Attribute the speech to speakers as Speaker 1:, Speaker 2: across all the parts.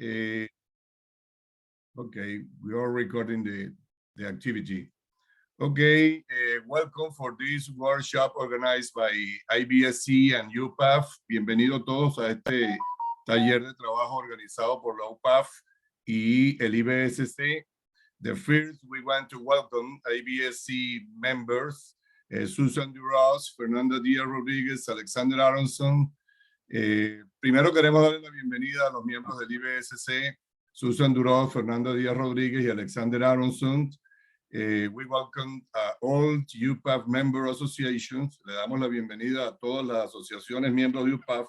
Speaker 1: Uh, okay, we are recording the activity. Okay, welcome for this workshop organized by IVSC and UPAV. Bienvenidos todos a este taller de trabajo organizado por la UPAV y el IVSC. The first, we want to welcome IVSC members, Susan Duras, Fernanda Díaz Rodríguez, Alexander Aronson. Primero queremos darle la bienvenida a los miembros del IVSC, Susan Duras, Fernanda Díaz Rodríguez y Alexander Aronson. We welcome all UPAV member associations. Le damos la bienvenida a todas las asociaciones miembros de UPAV,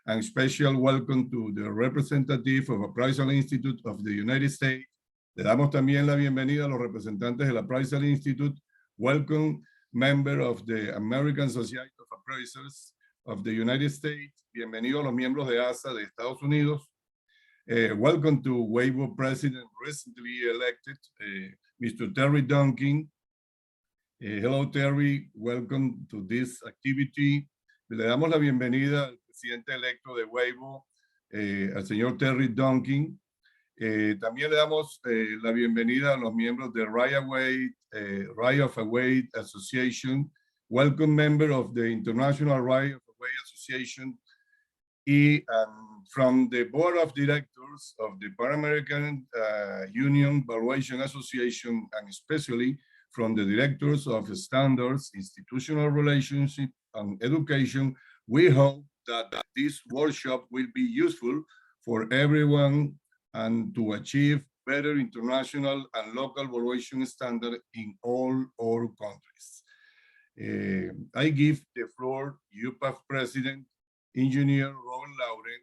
Speaker 1: and special welcome to the representative of Appraisal Institute of the United States. Le damos también la bienvenida a los representantes del Appraisal Institute. Welcome member of the American Society of Appraisers of the United States. Bienvenido a los miembros de ASA de Estados Unidos. Welcome to WAVO President recently elected, Mr. Terry Duncan. Hello, Terry. Welcome to this activity. Le damos la bienvenida al presidente electo de WAVO, al señor Terry Duncan. También le damos la bienvenida a los miembros de Right of Way Association. Welcome member of the International Right of Way Association. From the Board of Directors of the Pan-American Union Valuation Association, and especially from the Directors of Standards, Institutional Relationship, and Education, we hope that this workshop will be useful for everyone and to achieve better international and local valuation standards in all our countries. I give the floor to UPAV President, Engineer Robert Lauren,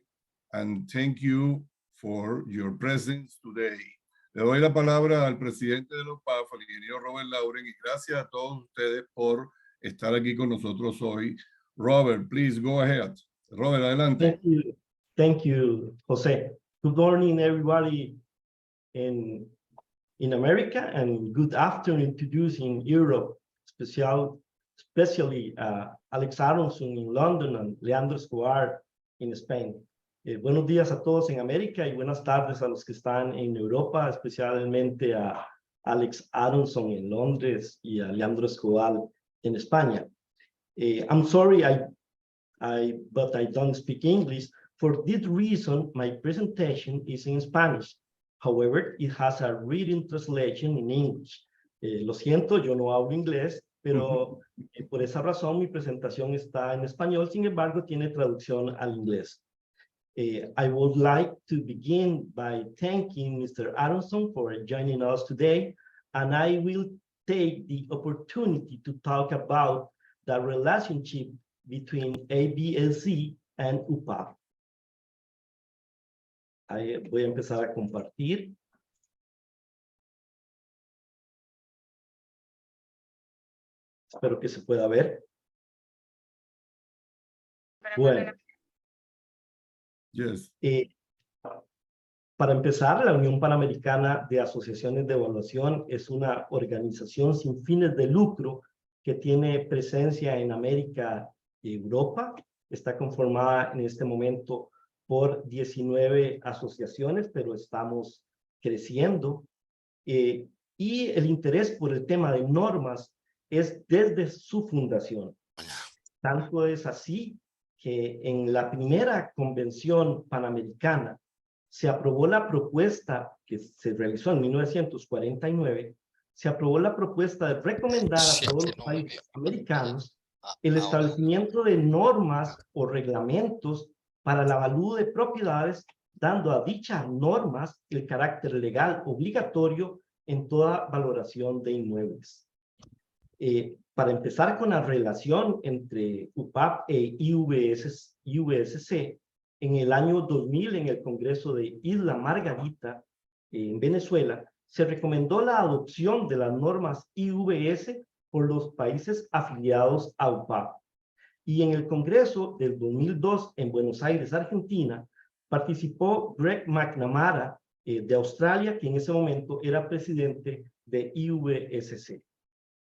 Speaker 1: and thank you for your presence today. Le doy la palabra al presidente de la UPAV, al ingeniero Robert Lauren, y gracias a todos ustedes por estar aquí con nosotros hoy. Robert, please go ahead. Robert, adelante.
Speaker 2: Thank you, Jose. Good morning, everybody in America, and good afternoon to those in Europe, especially Alex Aronson in London and Leandro Escobar in Spain. Buenos días a todos en América y buenas tardes a los que están en Europa, especialmente a Alex Aronson en Londres y a Leandro Escobar en España. I'm sorry, but I don't speak English. For this reason, my presentation is in Spanish. However, it has a written translation in English. Lo siento, yo no hablo inglés, pero por esa razón mi presentación está en español, sin embargo, tiene traducción al inglés. I would like to begin by thanking Mr. Aronson for joining us today, and I will take the opportunity to talk about the relationship between ABLC and UPAV. Voy a empezar a compartir. Espero que se pueda ver. Bueno.
Speaker 1: Yes.
Speaker 2: Para empezar, la Unión Panamericana de Asociaciones de Evaluación es una organización sin fines de lucro que tiene presencia en América y Europa. Está conformada en este momento por 19 asociaciones, pero estamos creciendo. Y el interés por el tema de normas es desde su fundación. Tanto es así que en la primera convención panamericana se aprobó la propuesta que se realizó en 1949, se aprobó la propuesta de recomendar a todos los países americanos el establecimiento de normas o reglamentos para el avalúo de propiedades, dando a dichas normas el carácter legal obligatorio en toda valoración de inmuebles. Para empezar con la relación entre UPAV e IVSC, en el año 2000, en el Congreso de Isla Margarita, en Venezuela, se recomendó la adopción de las normas IVS por los países afiliados a UPAV. Y en el Congreso del 2002, en Buenos Aires, Argentina, participó Greg McNamara de Australia, que en ese momento era presidente de IVSC.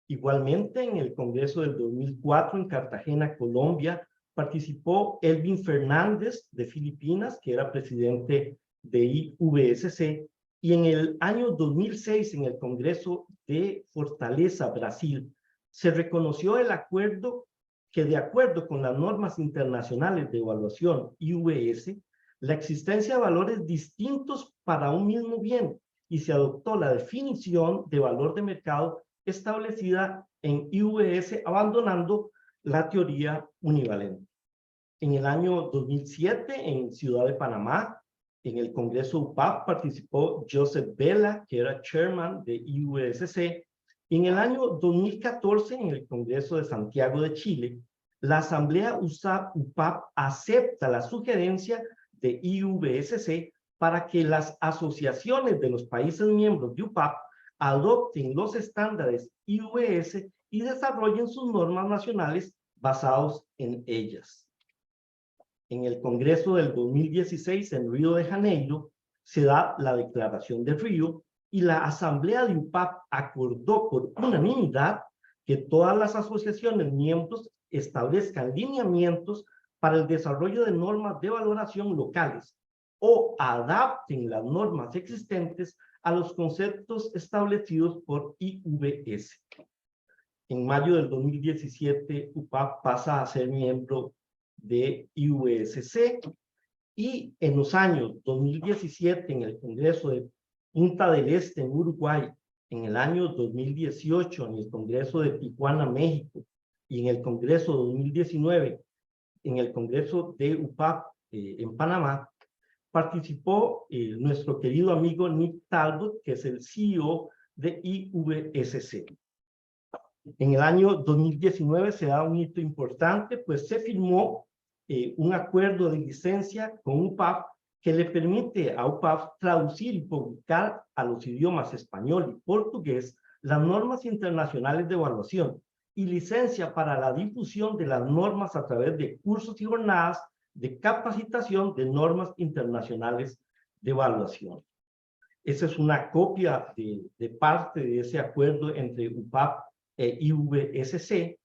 Speaker 2: Igualmente, en el Congreso del 2004 en Cartagena, Colombia, participó Elvin Fernández de Filipinas, que era presidente de IVSC, y en el año 2006, en el Congreso de Fortaleza, Brasil, se reconoció el acuerdo que, de acuerdo con las normas internacionales de evaluación IVS, la existencia de valores distintos para un mismo bien, y se adoptó la definición de valor de mercado establecida en IVS, abandonando la teoría univalente. En el año 2007, en Ciudad de Panamá, en el Congreso UPAV, participó Joseph Vela, que era chairman de IVSC. Y en el año 2014, en el Congreso de Santiago de Chile, la Asamblea UPAV acepta la sugerencia de IVSC para que las asociaciones de los países miembros de UPAV adopten los estándares IVS y desarrollen sus normas nacionales basados en ellas. En el Congreso del 2016 en Río de Janeiro se da la Declaración de Río y la Asamblea de UPAV acordó por unanimidad que todas las asociaciones miembros establezcan lineamientos para el desarrollo de normas de valoración locales o adapten las normas existentes a los conceptos establecidos por IVS. En mayo del 2017, UPAV pasa a ser miembro de IVSC, y en los años 2017, en el Congreso de Punta del Este, en Uruguay, en el año 2018, en el Congreso de Tijuana, México, y en el Congreso 2019, en el Congreso de UPAV en Panamá, participó nuestro querido amigo Nick Talbot, que es el CEO de IVSC. En el año 2019 se da un hito importante, pues se firmó un acuerdo de licencia con UPAV que le permite a UPAV traducir y publicar a los idiomas español y portugués las normas internacionales de evaluación, y licencia para la difusión de las normas a través de cursos y jornadas de capacitación de normas internacionales de evaluación. Esa es una copia de parte de ese acuerdo entre UPAV e IVSC.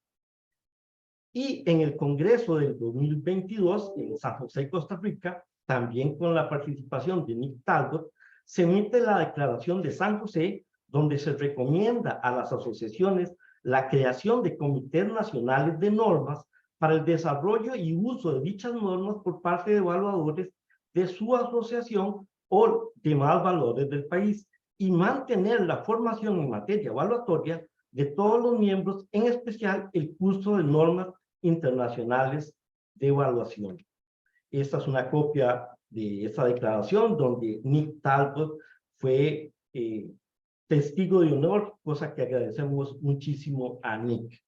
Speaker 2: Y en el Congreso del 2022, en San José, Costa Rica, también con la participación de Nick Talbot, se emite la Declaración de San José, donde se recomienda a las asociaciones la creación de comités nacionales de normas para el desarrollo y uso de dichas normas por parte de evaluadores de su asociación o demás valores del país, y mantener la formación en materia evaluatoria de todos los miembros, en especial el curso de normas internacionales de evaluación. Esta es una copia de esta declaración donde Nick Talbot fue testigo de honor, cosa que agradecemos muchísimo a Nick.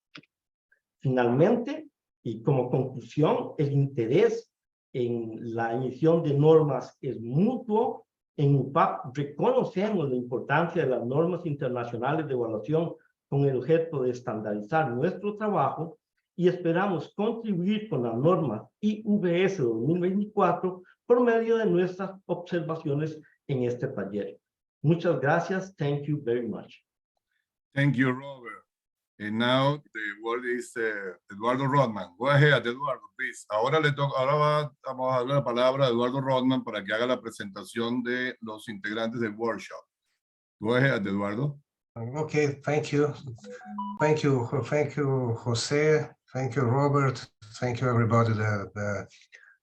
Speaker 2: Finalmente, y como conclusión, el interés en la emisión de normas es mutuo. En UPAV reconocemos la importancia de las normas internacionales de evaluación con el objeto de estandarizar nuestro trabajo, y esperamos contribuir con las normas IVS 2024 por medio de nuestras observaciones en este taller. Muchas gracias. Thank you very much.
Speaker 1: Thank you, Robert. And now the word is Eduardo Rodman. Go ahead, Eduardo, please. Ahora vamos a darle la palabra a Eduardo Rodman para que haga la presentación de los integrantes del workshop. Go ahead, Eduardo.
Speaker 3: Okay, thank you. Thank you, Jose. Thank you, Robert. Thank you, everybody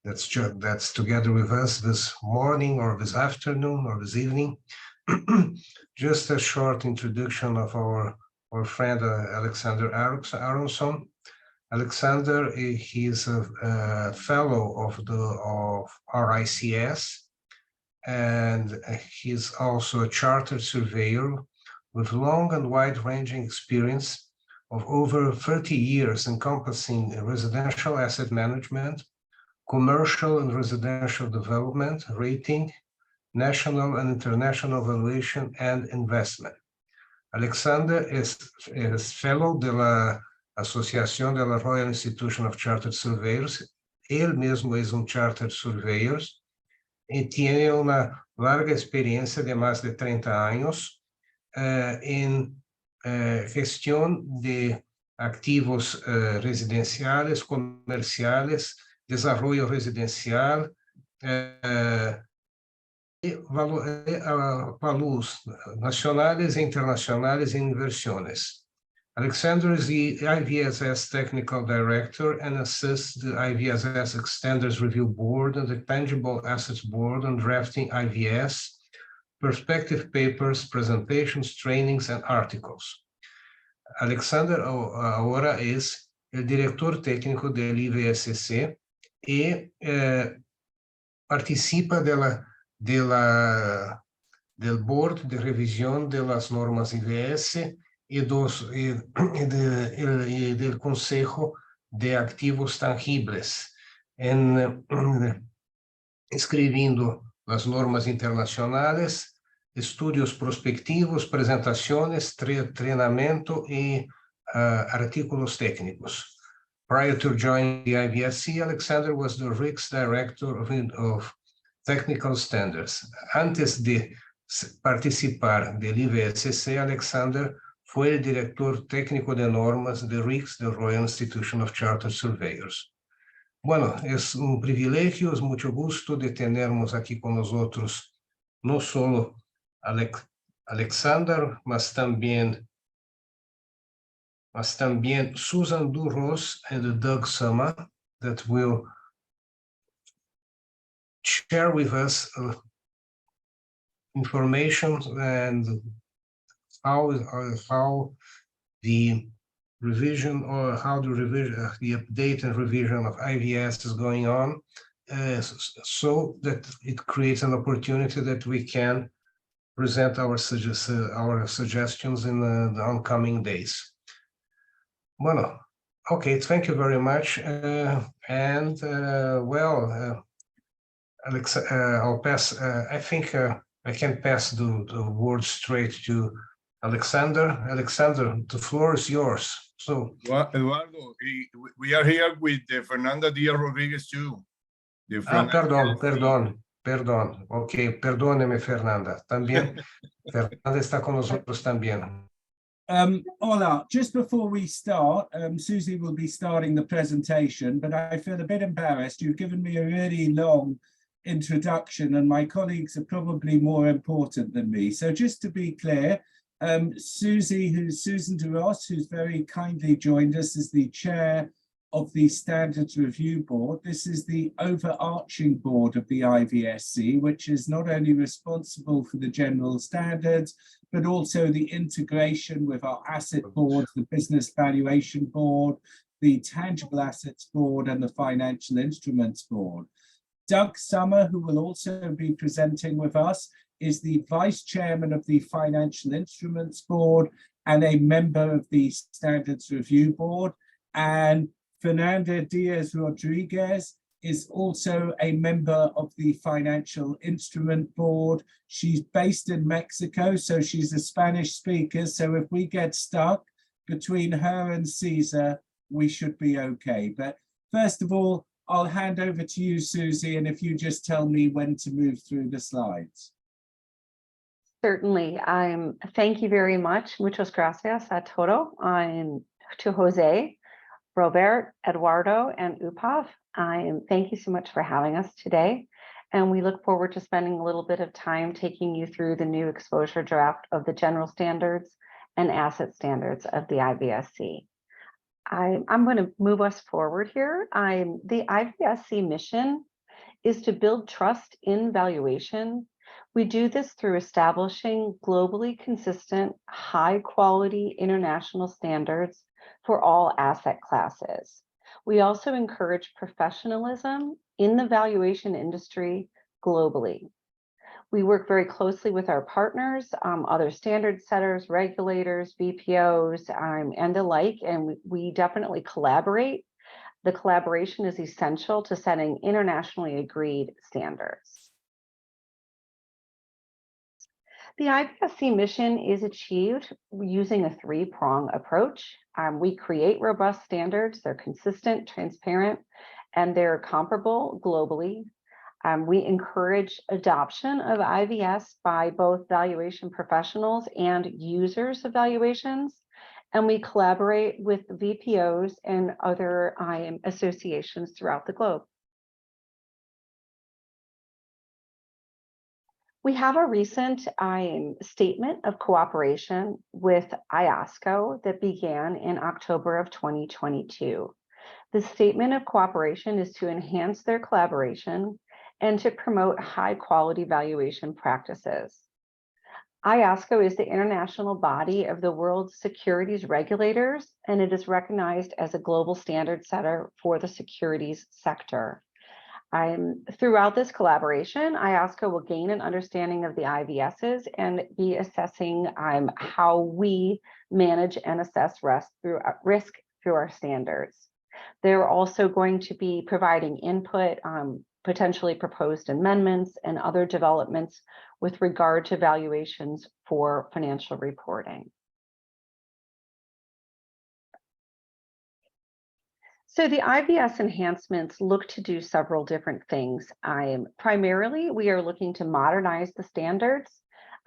Speaker 3: that's together with us this morning or this afternoon or this evening. Just a short introduction of our friend Alexander Aronson. Alexander, he is a fellow of RICS, and he's also a chartered surveyor with long and wide-ranging experience of over 30 years encompassing residential asset management, commercial and residential development, rating, national and international valuation, and investment. Alexander is fellow de la Asociación de la Royal Institution of Chartered Surveyors. Él mismo es un Chartered Surveyor y tiene una larga experiencia de más de 30 años en gestión de activos residenciales, comerciales, desarrollo residencial, valores nacionales e internacionales en inversiones. Alexander is the IVSS Technical Director and assists the IVSS Standards Review Board and the Tangible Assets Board on drafting IVS, perspective papers, presentations, trainings, and articles. Alexander ahora es el director técnico del IVSC y participa del board de revisión de las normas IVS y del Consejo de Activos Tangibles, escribiendo las normas internacionales, estudios prospectivos, presentaciones, entrenamiento y artículos técnicos. Prior to joining the IVSC, Alexander was the RICS Director of Technical Standards. Antes de participar del IVSC, Alexander fue el director técnico de normas de RICS, the Royal Institution of Chartered Surveyors. Bueno, es un privilegio, es mucho gusto de tenernos aquí con nosotros, no solo Alexander, mas también Susan Duros and Doug Summer, that will share with us information and how the revision or how the update and revision of IVS is going on, so that it creates an opportunity that we can present our suggestions in the oncoming days. Bueno, okay, thank you very much. Alex, I'll pass, I think I can pass the word straight to Alexander. Alexander, the floor is yours. So,
Speaker 1: Eduardo, we are here with Fernanda Díaz Rodríguez too.
Speaker 3: Perdón. Ok, perdóneme, Fernanda. También, Fernanda está con nosotros también.
Speaker 4: Hola, just before we start, Susie will be starting the presentation, but I feel a bit embarrassed. You've given me a really long introduction and my colleagues are probably more important than me. So just to be clear, Susan Duros, who's very kindly joined us as the chair of the Standards Review Board. This is the overarching board of the IVSC, which is not only responsible for the general standards, but also the integration with our asset board, the business valuation board, the tangible assets board, and the financial instruments board. Doug Summer, who will also be presenting with us, is the vice chairman of the financial instruments board and a member of the Standards Review Board. And Fernanda Díaz Rodríguez is also a member of the Financial Instrument Board. She's based in Mexico, so she's a Spanish speaker. So if we get stuck between her and Caesar, we should be okay. But first of all, I'll hand over to you, Susie, and if you just tell me when to move through the slides.
Speaker 5: Certainly. Thank you very much. Muchas gracias a todo. To Jose, Robert, Eduardo, and UPAV. Thank you so much for having us today. And we look forward to spending a little bit of time taking you through the new exposure draft of the general standards and asset standards of the IVSC. I'm going to move us forward here. The IVSC mission is to build trust in valuation. We do this through establishing globally consistent, high-quality international standards for all asset classes. We also encourage professionalism in the valuation industry globally. We work very closely with our partners, other standard setters, regulators, BPOs, and the like, and we definitely collaborate. The collaboration is essential to setting internationally agreed standards. The IVSC mission is achieved using a three-prong approach. We create robust standards, they're consistent, transparent, and they're comparable globally. We encourage adoption of IVS by both valuation professionals and users of valuations, and we collaborate with VPOs and other associations throughout the globe. We have a recent statement of cooperation with IOSCO that began in October of 2022. The statement of cooperation is to enhance their collaboration and to promote high quality valuation practices. IOSCO is the international body of the world's securities regulators, and it is recognized as a global standard setter for the securities sector. Throughout this collaboration, IOSCO will gain an understanding of the IVSs and be assessing how we manage and assess risk through our standards. They're also going to be providing input on potentially proposed amendments and other developments with regard to valuations for financial reporting. So the IVS enhancements look to do several different things. Primarily, we are looking to modernize the standards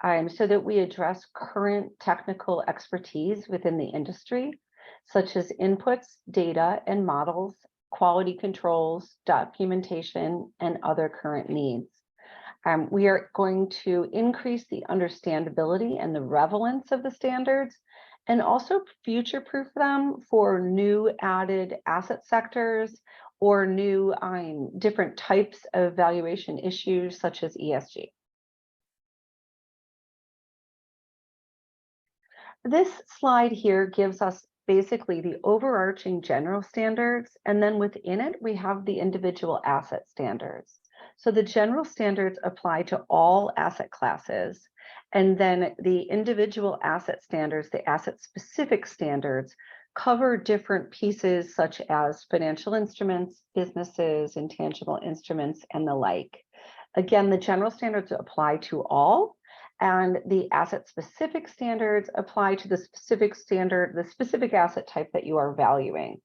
Speaker 5: so that we address current technical expertise within the industry, such as inputs, data, and models, quality controls, documentation, and other current needs. We are going to increase the understandability and the relevance of the standards, and also future-proof them for new added asset sectors or new different types of valuation issues, such as ESG. This slide here gives us basically the overarching general standards, and then within it, we have the individual asset standards. So the general standards apply to all asset classes, and then the individual asset standards, the asset-specific standards, cover different pieces such as financial instruments, businesses, intangible instruments, and the like. Again, the general standards apply to all, and the asset-specific standards apply to the specific standard, the specific asset type that you are valuing.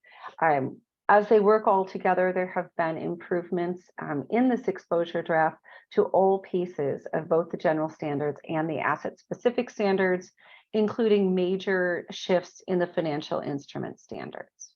Speaker 5: As they work all together, there have been improvements in this exposure draft to all pieces of both the general standards and the asset-specific standards, including major shifts in the financial instrument standards.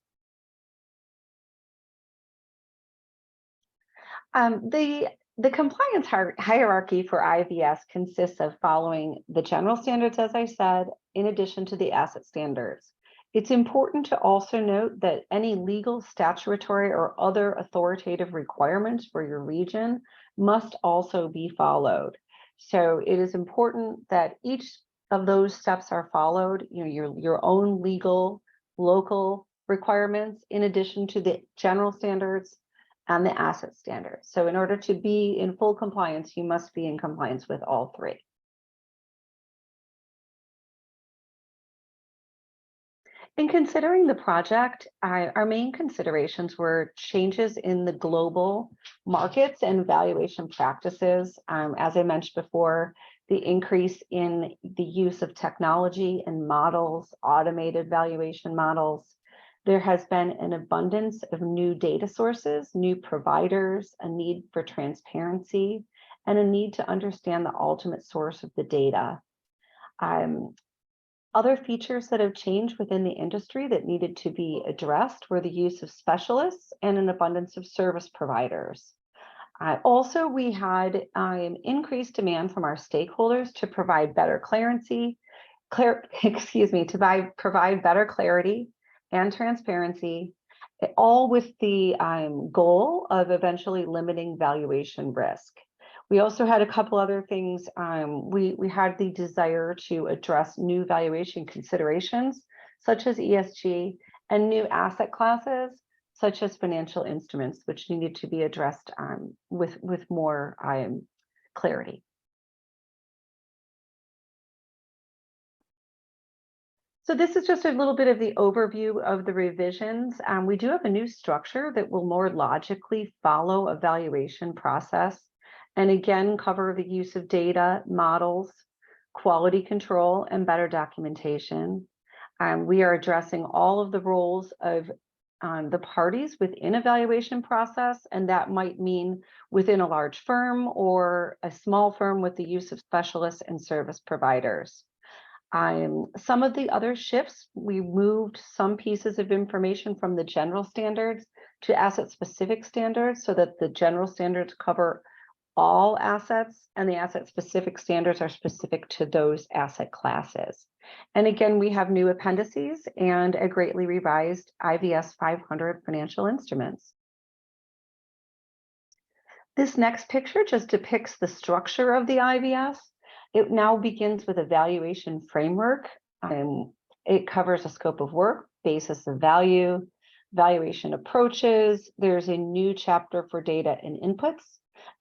Speaker 5: The compliance hierarchy for IVS consists of following the general standards, as I said, in addition to the asset standards. It's important to also note that any legal, statutory, or other authoritative requirements for your region must also be followed. So it is important that each of those steps are followed, your own legal, local requirements, in addition to the general standards and the asset standards. So in order to be in full compliance, you must be in compliance with all three. In considering the project, our main considerations were changes in the global markets and valuation practices. As I mentioned before, the increase in the use of technology and models, automated valuation models. There has been an abundance of new data sources, new providers, a need for transparency, and a need to understand the ultimate source of the data. Other features that have changed within the industry that needed to be addressed were the use of specialists and an abundance of service providers. Also, we had increased demand from our stakeholders to provide better provide better clarity and transparency, all with the goal of eventually limiting valuation risk. We also had a couple other things. We had the desire to address new valuation considerations, such as ESG, and new asset classes, such as financial instruments, which needed to be addressed with more clarity. So this is just a little bit of the overview of the revisions. We do have a new structure that will more logically follow a valuation process, and again, cover the use of data, models, quality control, and better documentation. We are addressing all of the roles of the parties within a valuation process, and that might mean within a large firm or a small firm with the use of specialists and service providers. Some of the other shifts, we moved some pieces of information from the general standards to asset-specific standards so that the general standards cover all assets, and the asset-specific standards are specific to those asset classes. And again, we have new appendices and a greatly revised IVS 500 financial instruments. This next picture just depicts the structure of the IVS. It now begins with a valuation framework. It covers a scope of work, basis of value, valuation approaches. There's a new chapter for data and inputs,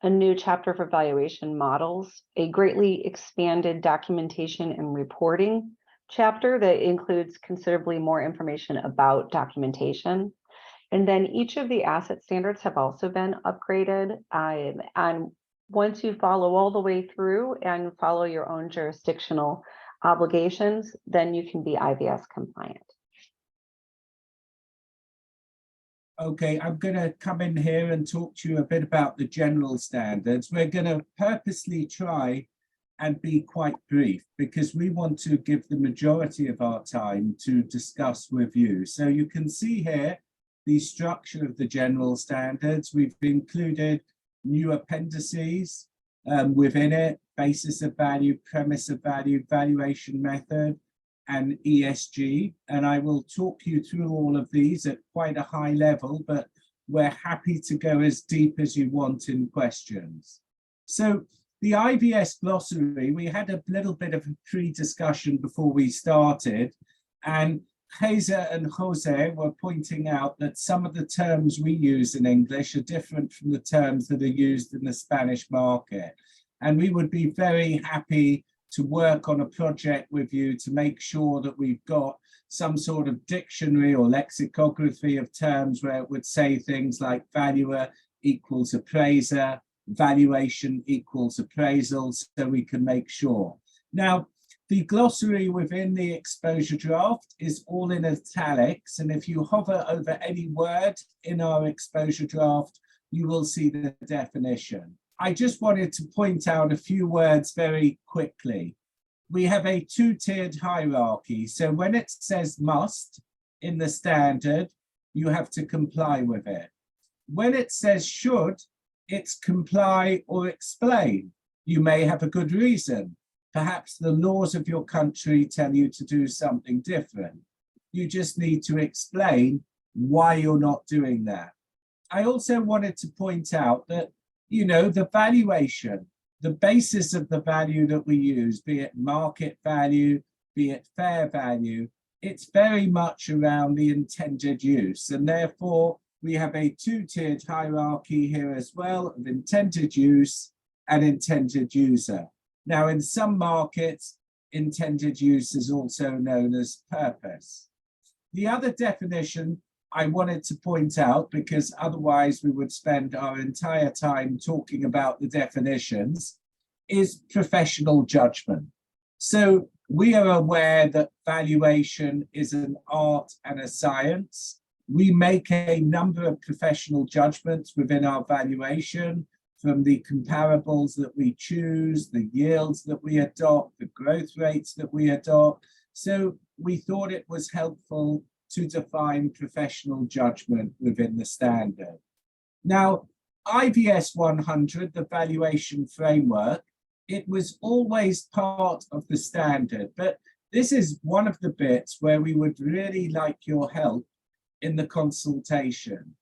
Speaker 5: a new chapter for valuation models, a greatly expanded documentation and reporting chapter that includes considerably more information about documentation. And then each of the asset standards have also been upgraded. And once you follow all the way through and follow your own jurisdictional obligations, then you can be IVS compliant.
Speaker 4: Okay, I'm going to come in here and talk to you a bit about the general standards. We're going to purposely try and be quite brief because we want to give the majority of our time to discuss with you. So you can see here the structure of the general standards. We've included new appendices within it: basis of value, premise of value, valuation method, and ESG. And I will talk you through all of these at quite a high level, but we're happy to go as deep as you want in questions. So the IVS glossary, we had a little bit of a pre-discussion before we started, and Hazer and Jose were pointing out that some of the terms we use in English are different from the terms that are used in the Spanish market. And we would be very happy to work on a project with you to make sure that we've got some sort of dictionary or lexicography of terms where it would say things like valuer equals appraiser, valuation equals appraisal, so we can make sure. Now, the glossary within the exposure draft is all in italics, and if you hover over any word in our exposure draft, you will see the definition. I just wanted to point out a few words very quickly. We have a two-tiered hierarchy, so when it says must in the standard, you have to comply with it. When it says should, it's comply or explain. You may have a good reason. Perhaps the laws of your country tell you to do something different. You just need to explain why you're not doing that. I also wanted to point out that, you know, the valuation, the basis of the value that we use, be it market value, be it fair value, it's very much around the intended use. And therefore, we have a two-tiered hierarchy here as well of intended use and intended user. Now, in some markets, intended use is also known as purpose. The other definition I wanted to point out, because otherwise we would spend our entire time talking about the definitions, is professional judgment. So we are aware that valuation is an art and a science. We make a number of professional judgments within our valuation, from the comparables that we choose, the yields that we adopt, the growth rates that we adopt. So we thought it was helpful to define professional judgment within the standard. Now, IVS 100, the valuation framework, it was always part of the standard, but this is one of the bits where we would really like your help in the consultation.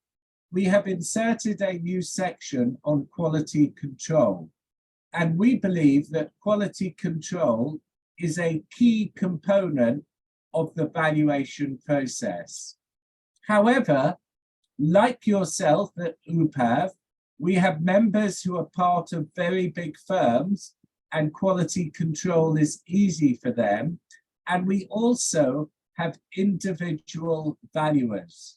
Speaker 4: We have inserted a new section on quality control, and we believe that quality control is a key component of the valuation process. However, like yourself at UPAV, we have members who are part of very big firms and quality control is easy for them. And we also have individual valuers.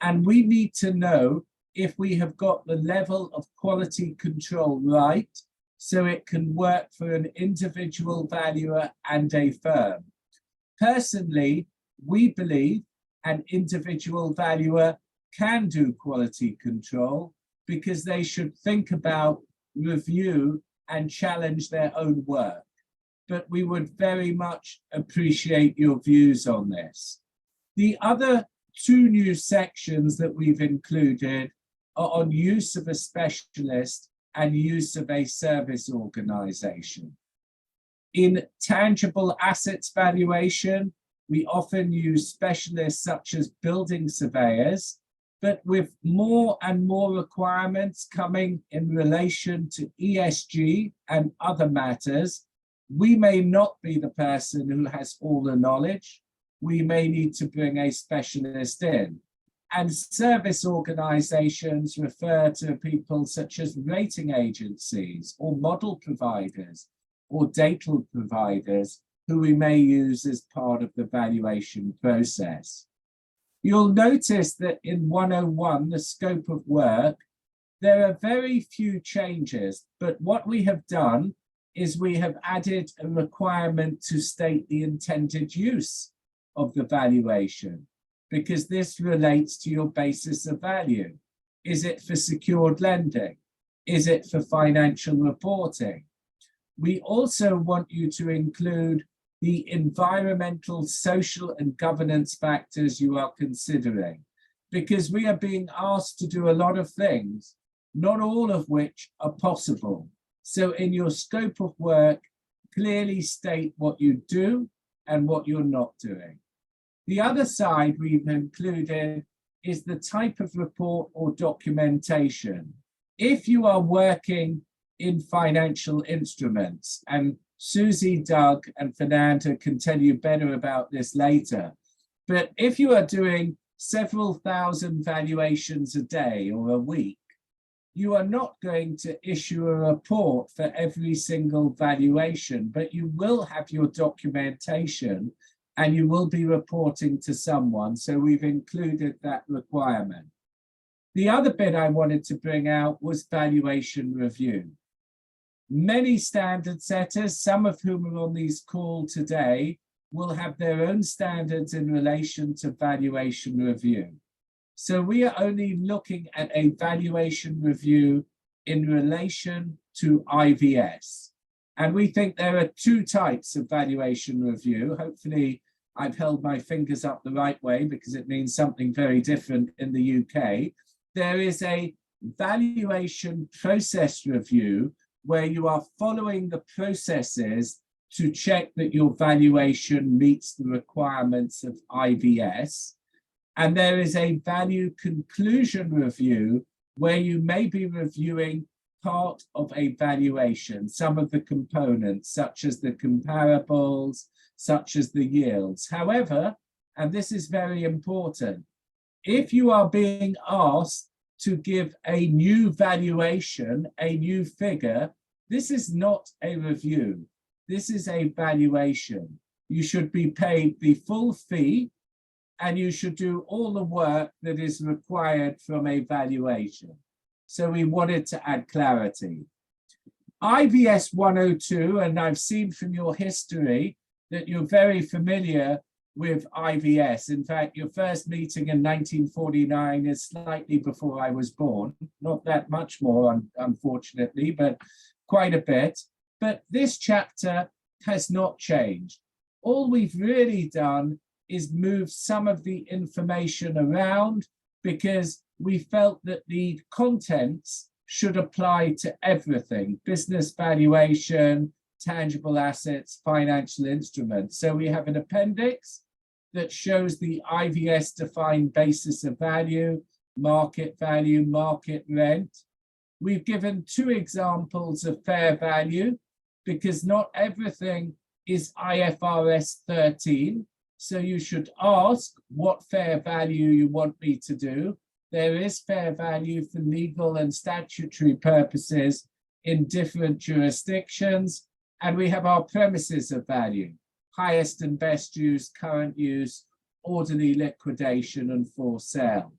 Speaker 4: And we need to know if we have got the level of quality control right, so it can work for an individual valuer and a firm. Personally, we believe an individual valuer can do quality control because they should think about, review, and challenge their own work. But we would very much appreciate your views on this. The other two new sections that we've included are on use of a specialist and use of a service organization. In tangible assets valuation, we often use specialists such as building surveyors, but with more and more requirements coming in relation to ESG and other matters, we may not be the person who has all the knowledge. We may need to bring a specialist in. And service organizations refer to people such as rating agencies or model providers or data providers who we may use as part of the valuation process. You'll notice that in 101, the scope of work, there are very few changes, but what we have done is we have added a requirement to state the intended use of the valuation, because this relates to your basis of value. Is it for secured lending? Is it for financial reporting? We also want you to include the environmental, social, and governance factors you are considering, because we are being asked to do a lot of things, not all of which are possible. So in your scope of work, clearly state what you do and what you're not doing. The other side we've included is the type of report or documentation. If you are working in financial instruments, and Susie, Doug, and Fernanda can tell you better about this later, but if you are doing several thousand valuations a day or a week, you are not going to issue a report for every single valuation, but you will have your documentation and you will be reporting to someone. So we've included that requirement. The other bit I wanted to bring out was valuation review. Many standard setters, some of whom are on these calls today, will have their own standards in relation to valuation review. So we are only looking at a valuation review in relation to IVS. And we think there are two types of valuation review. Hopefully I've held my fingers up the right way because it means something very different in the UK. There is a valuation process review where you are following the processes to check that your valuation meets the requirements of IVS. And there is a value conclusion review where you may be reviewing part of a valuation, some of the components, such as the comparables, such as the yields. However, and this is very important, if you are being asked to give a new valuation, a new figure, this is not a review. This is a valuation. You should be paid the full fee and you should do all the work that is required from a valuation. So we wanted to add clarity. IVS 102, and I've seen from your history that you're very familiar with IVS. In fact, your first meeting in 1949 is slightly before I was born. Not that much more, unfortunately, but quite a bit. But this chapter has not changed. All we've really done is move some of the information around because we felt that the contents should apply to everything: business valuation, tangible assets, financial instruments. So we have an appendix that shows the IVS defined basis of value, market rent. We've given two examples of fair value because not everything is IFRS 13. So you should ask what fair value you want me to do. There is fair value for legal and statutory purposes in different jurisdictions. And we have our premises of value: highest and best use, current use, orderly liquidation, and for sale.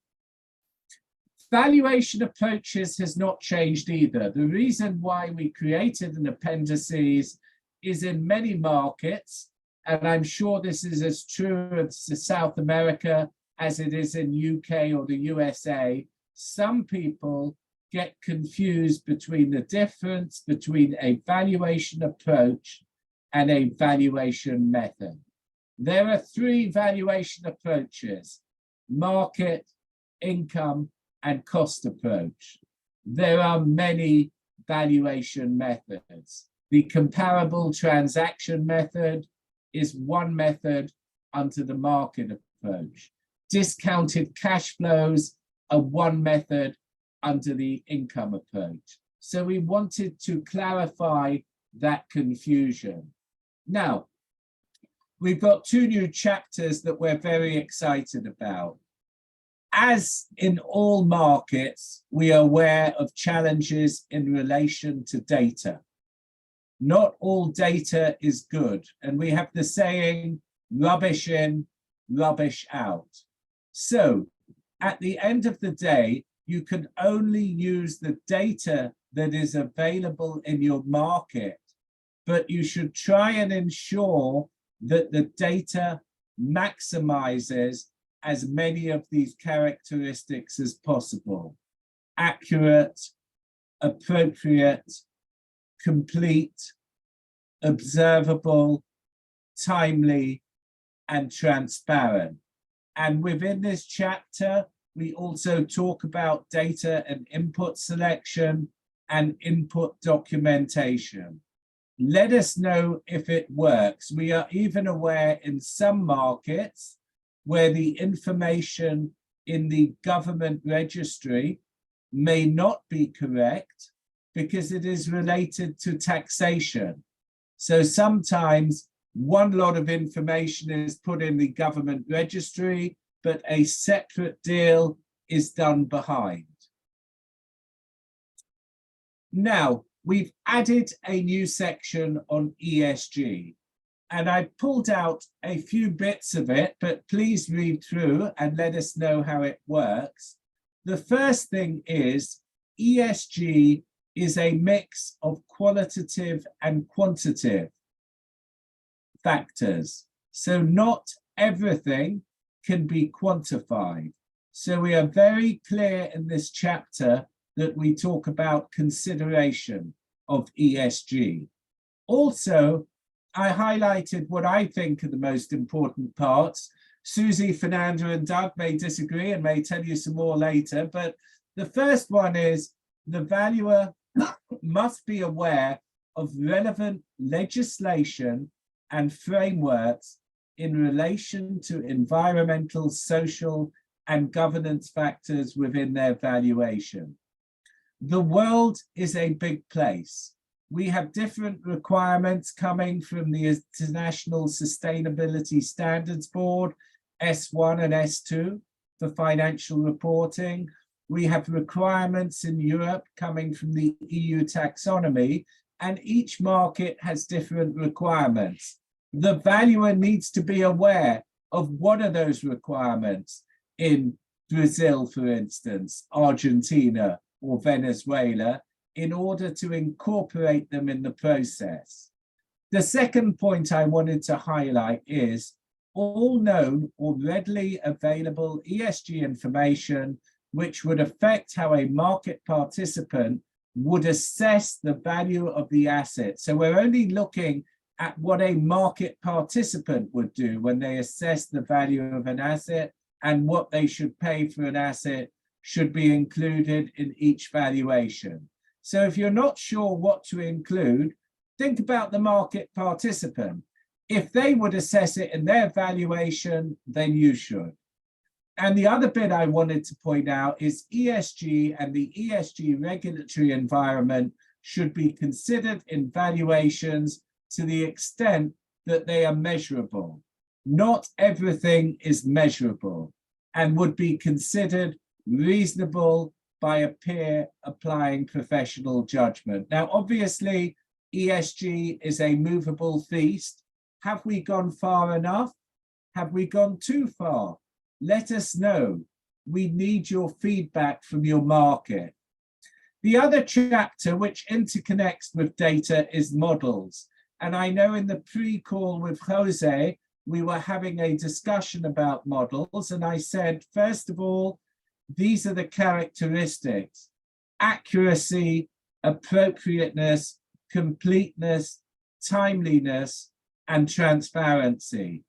Speaker 4: Valuation approaches has not changed either. The reason why we created an appendices is in many markets, and I'm sure this is as true of South America as it is in UK or the USA, some people get confused between the difference between a valuation approach and a valuation method. There are three valuation approaches: market, income, and cost approach. There are many valuation methods. The comparable transaction method is one method under the market approach. Discounted cash flows are one method under the income approach. So we wanted to clarify that confusion. Now, we've got two new chapters that we're very excited about. As in all markets, we are aware of challenges in relation to data. Not all data is good, and we have the saying, rubbish in, rubbish out. So at the end of the day, you can only use the data that is available in your market, but you should try and ensure that the data maximizes as many of these characteristics as possible: accurate, appropriate, complete, observable, timely, and transparent. And within this chapter, we also talk about data and input selection and input documentation. Let us know if it works. We are even aware in some markets where the information in the government registry may not be correct because it is related to taxation. So sometimes one lot of information is put in the government registry, but a separate deal is done behind. Now, we've added a new section on ESG. And I pulled out a few bits of it, but please read through and let us know how it works. The first thing is ESG is a mix of qualitative and quantitative factors. So not everything can be quantified. So we are very clear in this chapter that we talk about consideration of ESG. Also, I highlighted what I think are the most important parts. Susie, Fernanda, and Doug may disagree and may tell you some more later, but the first one is the valuer must be aware of relevant legislation and frameworks in relation to environmental, social, and governance factors within their valuation. The world is a big place. We have different requirements coming from the International Sustainability Standards Board, S1 and S2, for financial reporting. We have requirements in Europe coming from the EU taxonomy, and each market has different requirements. The valuer needs to be aware of what are those requirements in Brazil, for instance, Argentina, or Venezuela, in order to incorporate them in the process. The second point I wanted to highlight is all known or readily available ESG information which would affect how a market participant would assess the value of the asset. So we're only looking at what a market participant would do when they assess the value of an asset, and what they should pay for an asset should be included in each valuation. So if you're not sure what to include, think about the market participant. If they would assess it in their valuation, then you should. And the other bit I wanted to point out is ESG and the ESG regulatory environment should be considered in valuations to the extent that they are measurable. Not everything is measurable and would be considered reasonable by a peer applying professional judgment. Now, obviously, ESG is a movable feast. Have we gone far enough? Have we gone too far? Let us know. We need your feedback from your market. The other chapter which interconnects with data is models. And I know in the pre-call with Jose, we were having a discussion about models. And I said, first of all, these are the characteristics: accuracy, appropriateness, completeness, timeliness, and transparency.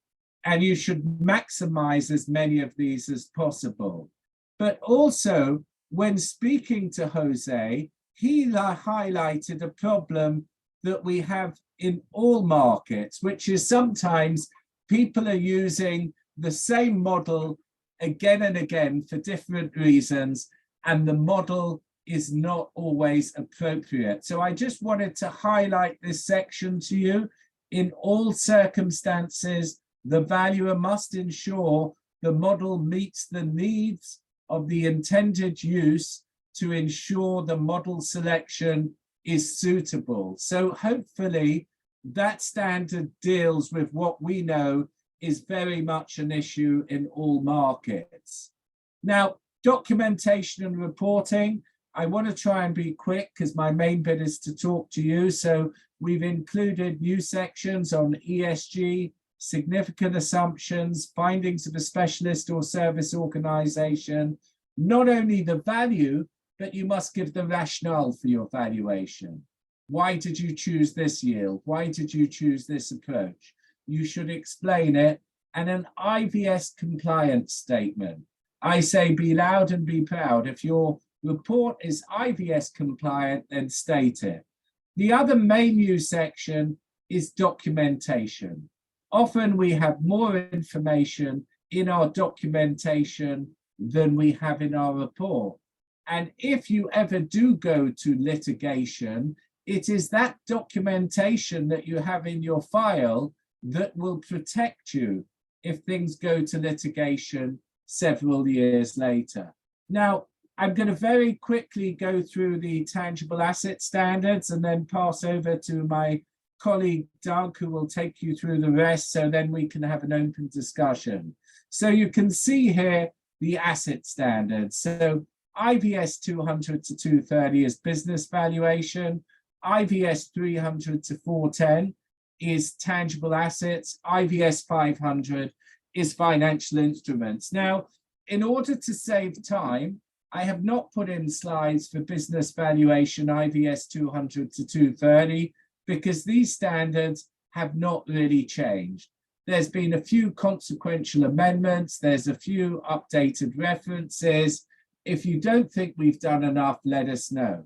Speaker 4: And you should maximize as many of these as possible. But also, when speaking to Jose, he highlighted a problem that we have in all markets, which is sometimes people are using the same model again and again for different reasons, and the model is not always appropriate. So I just wanted to highlight this section to you. In all circumstances, the valuer must ensure the model meets the needs of the intended use to ensure the model selection is suitable. So hopefully that standard deals with what we know is very much an issue in all markets. Now, documentation and reporting, I want to try and be quick because my main bit is to talk to you. So we've included new sections on ESG, significant assumptions, findings of a specialist or service organization, not only the value, but you must give the rationale for your valuation. Why did you choose this yield? Why did you choose this approach? You should explain it. And an IVS compliance statement. I say be loud and be proud. If your report is IVS compliant, then state it. The other main new section is documentation. Often we have more information in our documentation than we have in our report. And if you ever do go to litigation, it is that documentation that you have in your file that will protect you if things go to litigation several years later. Now, I'm going to very quickly go through the tangible asset standards and then pass over to my colleague Doug, who will take you through the rest, so then we can have an open discussion. So you can see here the asset standards. So IVS 200 to 230 is business valuation, IVS 300 to 410 is tangible assets, IVS 500 is financial instruments. Now, in order to save time, I have not put in slides for business valuation IVS 200 to 230 because these standards have not really changed. There's been a few consequential amendments, there's a few updated references. If you don't think we've done enough, let us know.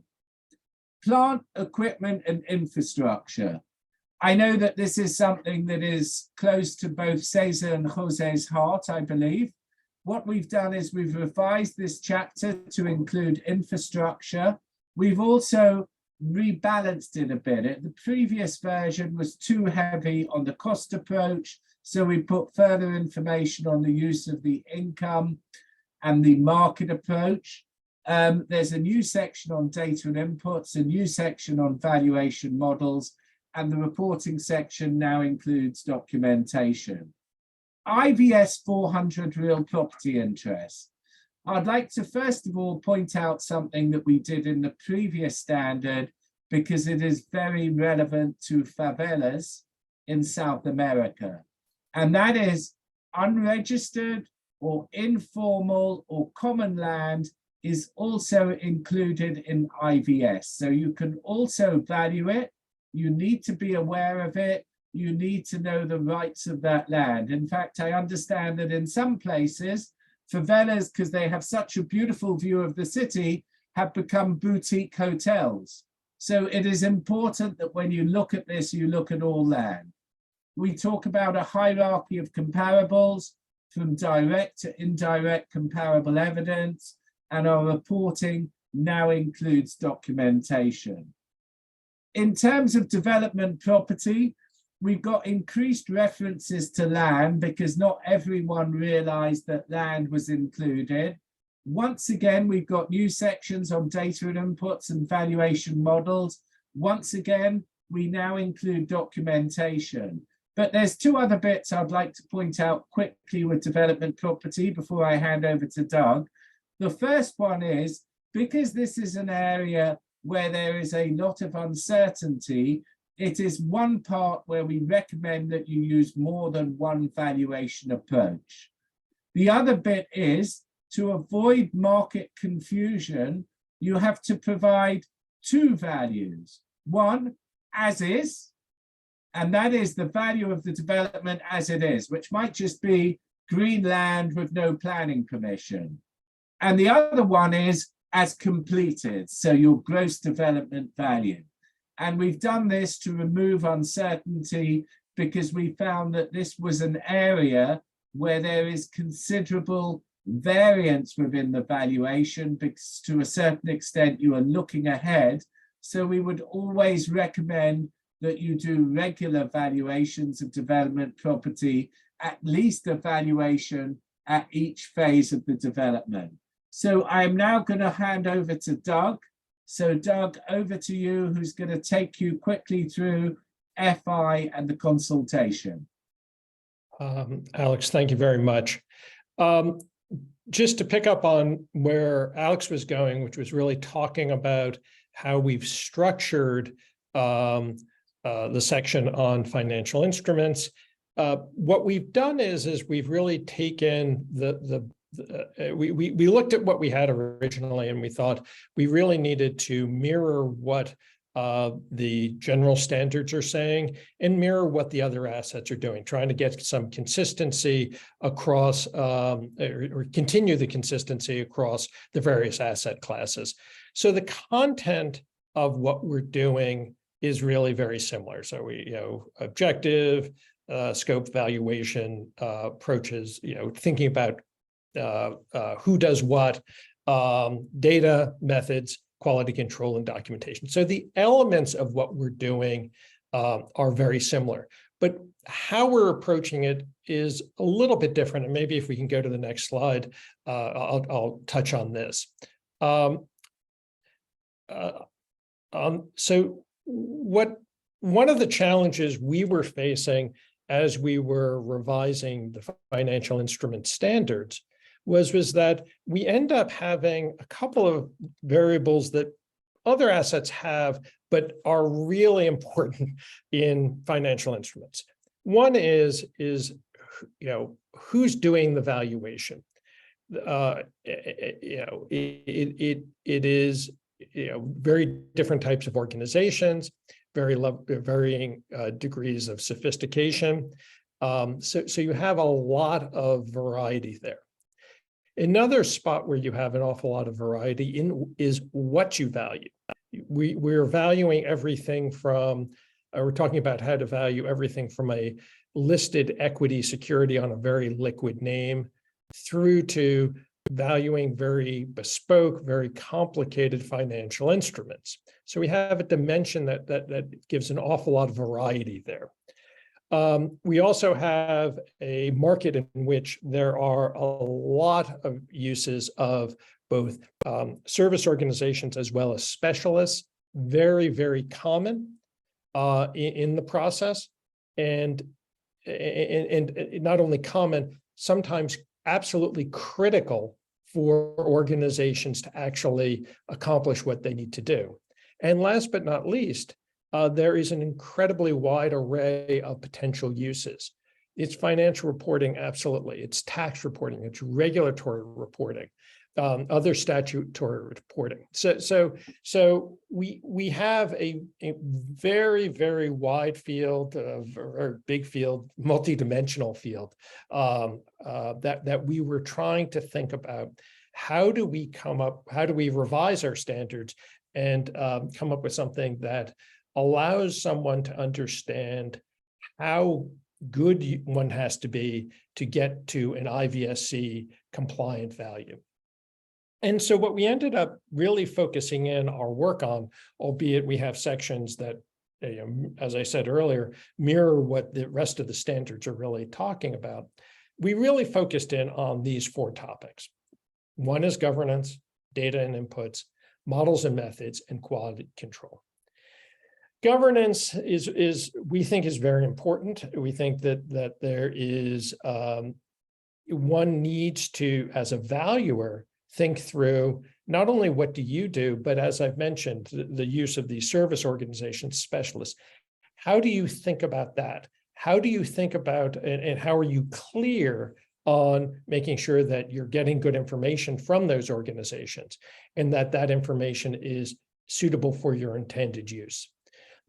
Speaker 4: Plant, equipment, and infrastructure. I know that this is something that is close to both Cesar and Jose's heart, I believe. What we've done is we've revised this chapter to include infrastructure. We've also rebalanced it a bit. The previous version was too heavy on the cost approach, so we put further information on the use of the income and the market approach. There's a new section on data and inputs, a new section on valuation models, and the reporting section now includes documentation. IVS 400 real property interest. I'd like to first of all point out something that we did in the previous standard because it is very relevant to favelas in South America. And that is unregistered or informal or common land is also included in IVS. So you can also value it. You need to be aware of it. You need to know the rights of that land. In fact, I understand that in some places, favelas, because they have such a beautiful view of the city, have become boutique hotels. So it is important that when you look at this, you look at all land. We talk about a hierarchy of comparables from direct to indirect comparable evidence, and our reporting now includes documentation. In terms of development property, we've got increased references to land because not everyone realized that land was included. Once again, we've got new sections on data and inputs and valuation models. Once again, we now include documentation. But there's two other bits I'd like to point out quickly with development property before I hand over to Doug. The first one is, because this is an area where there is a lot of uncertainty, it is one part where we recommend that you use more than one valuation approach. The other bit is, to avoid market confusion, you have to provide two values. One, as is, and that is the value of the development as it is, which might just be green land with no planning permission. And the other one is as completed, so your gross development value. And we've done this to remove uncertainty because we found that this was an area where there is considerable variance within the valuation, because to a certain extent you are looking ahead. So we would always recommend that you do regular valuations of development property, at least a valuation at each phase of the development. So I'm now going to hand over to Doug. So Doug, over to you, who's going to take you quickly through FI and the consultation.
Speaker 6: Alex, thank you very much. Just to pick up on where Alex was going, which was really talking about how we've structured the section on financial instruments. What we've done is we've really taken we looked at what we had originally, and we thought we really needed to mirror what the general standards are saying and mirror what the other assets are doing, trying to get some consistency across or continue the consistency across the various asset classes. So the content of what we're doing is really very similar. So we, objective, scope, valuation approaches, thinking about who does what, data, methods, quality control, and documentation. So the elements of what we're doing are very similar, but how we're approaching it is a little bit different. And maybe if we can go to the next slide, I'll touch on this. So one of the challenges we were facing as we were revising the financial instrument standards was that we end up having a couple of variables that other assets have, but are really important in financial instruments. One is who's doing the valuation. It is very different types of organizations, varying degrees of sophistication. So you have a lot of variety there. Another spot where you have an awful lot of variety is what you value. We're valuing everything from, we're talking about how to value everything from a listed equity security on a very liquid name through to valuing very bespoke, very complicated financial instruments. So we have a dimension that gives an awful lot of variety there. We also have a market in which there are a lot of uses of both service organizations as well as specialists, very, very common in the process, and not only common, sometimes absolutely critical for organizations to actually accomplish what they need to do. And last but not least, there is an incredibly wide array of potential uses. It's financial reporting, absolutely. It's tax reporting, it's regulatory reporting, other statutory reporting. So we have a very, very wide field, or big field, multidimensional field that we were trying to think about. How do we revise our standards and come up with something that allows someone to understand how good one has to be to get to an IVSC compliant value. And so what we ended up really focusing in our work on, albeit we have sections that, as I said earlier, mirror what the rest of the standards are really talking about, we really focused in on these 4 topics. One is governance, data and inputs, models and methods, and quality control. Governance we think is very important. We think that there is, one needs to, as a valuer, think through not only what do you do, but as I've mentioned, the use of these service organizations, specialists. How do you think about that? How do you think about, and how are you clear on making sure that you're getting good information from those organizations and that information is suitable for your intended use?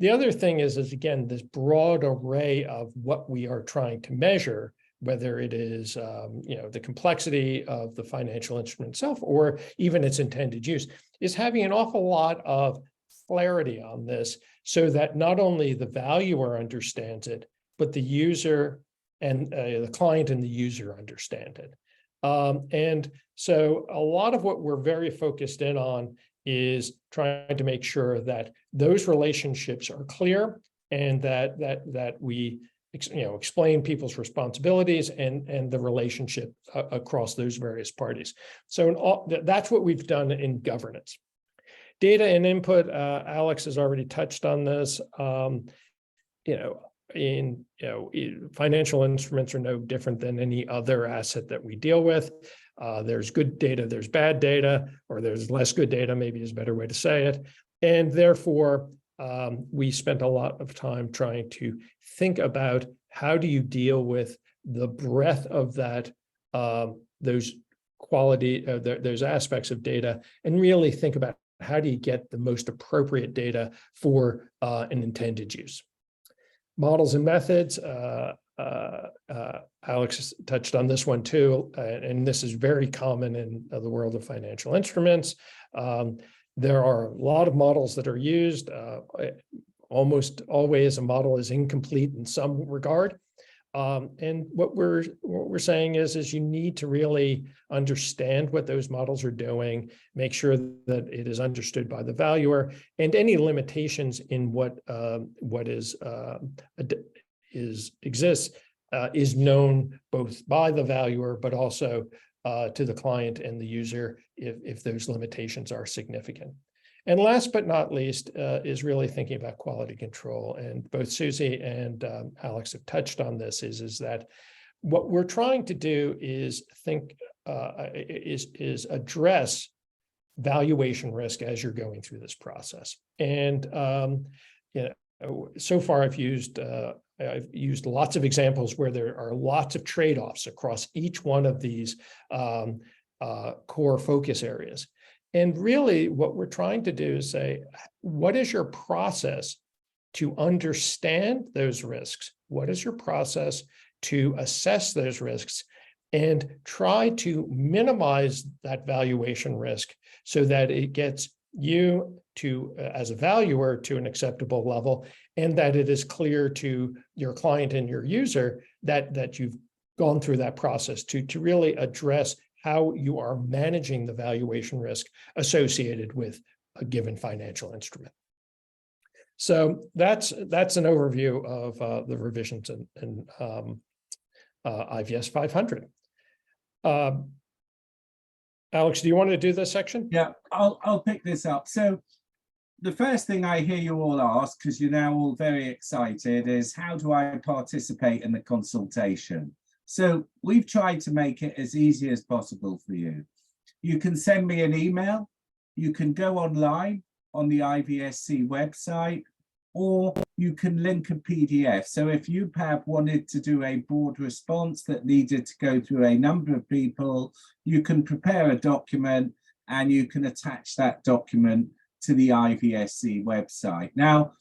Speaker 6: The other thing is again, this broad array of what we are trying to measure whether it is, the complexity of the financial instrument itself, or even its intended use, is having an awful lot of clarity on this so that not only the valuer understands it, but the user and the client and the user understand it. And so a lot of what we're very focused in on is trying to make sure that those relationships are clear and that we explain people's responsibilities and the relationship across those various parties. So that's what we've done in governance. Data and input, Alex has already touched on this. Financial instruments are no different than any other asset that we deal with. There's good data, there's bad data, or there's less good data, maybe is a better way to say it. And therefore, we spent a lot of time trying to think about how do you deal with the breadth of that, those quality, those aspects of data, and really think about how do you get the most appropriate data for an intended use. Models and methods, Alex touched on this one too, and this is very common in the world of financial instruments. There are a lot of models that are used. Almost always a model is incomplete in some regard. And what we're saying is you need to really understand what those models are doing, make sure that it is understood by the valuer, and any limitations in what exists is known both by the valuer, but also to the client and the user if those limitations are significant. And last but not least is really thinking about quality control. And both Susie and Alex have touched on this, is that what we're trying to do is address valuation risk as you're going through this process. And so far I've used lots of examples where there are lots of trade-offs across each one of these core focus areas. And really what we're trying to do is say, what is your process to understand those risks? What is your process to assess those risks and try to minimize that valuation risk so that it gets you to, as a valuer, to an acceptable level, and that it is clear to your client and your user that you've gone through that process to really address how you are managing the valuation risk associated with a given financial instrument. So that's an overview of the revisions in IVS 500. Alex, do you want to do this section?
Speaker 4: Yeah, I'll pick this up. So the first thing I hear you all ask, because you're now all very excited, is how do I participate in the consultation? So we've tried to make it as easy as possible for you. You can send me an email, you can go online on the IVSC website, or you can link a PDF. So if UPAV wanted to do a board response that needed to go through a number of people, you can prepare a document and you can attach that document to the IVSC website. Now,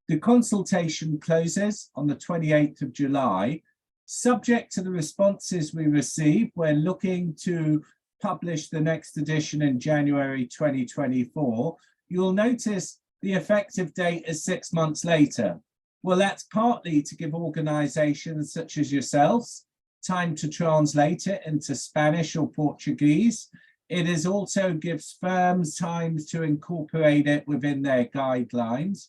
Speaker 4: the consultation closes on the 28th of July. Subject to the responses we receive, we're looking to publish the next edition in January 2024. You'll notice the effective date is 6 months later. Well, that's partly to give organizations such as yourselves time to translate it into Spanish or Portuguese. It is also gives firms time to incorporate it within their guidelines.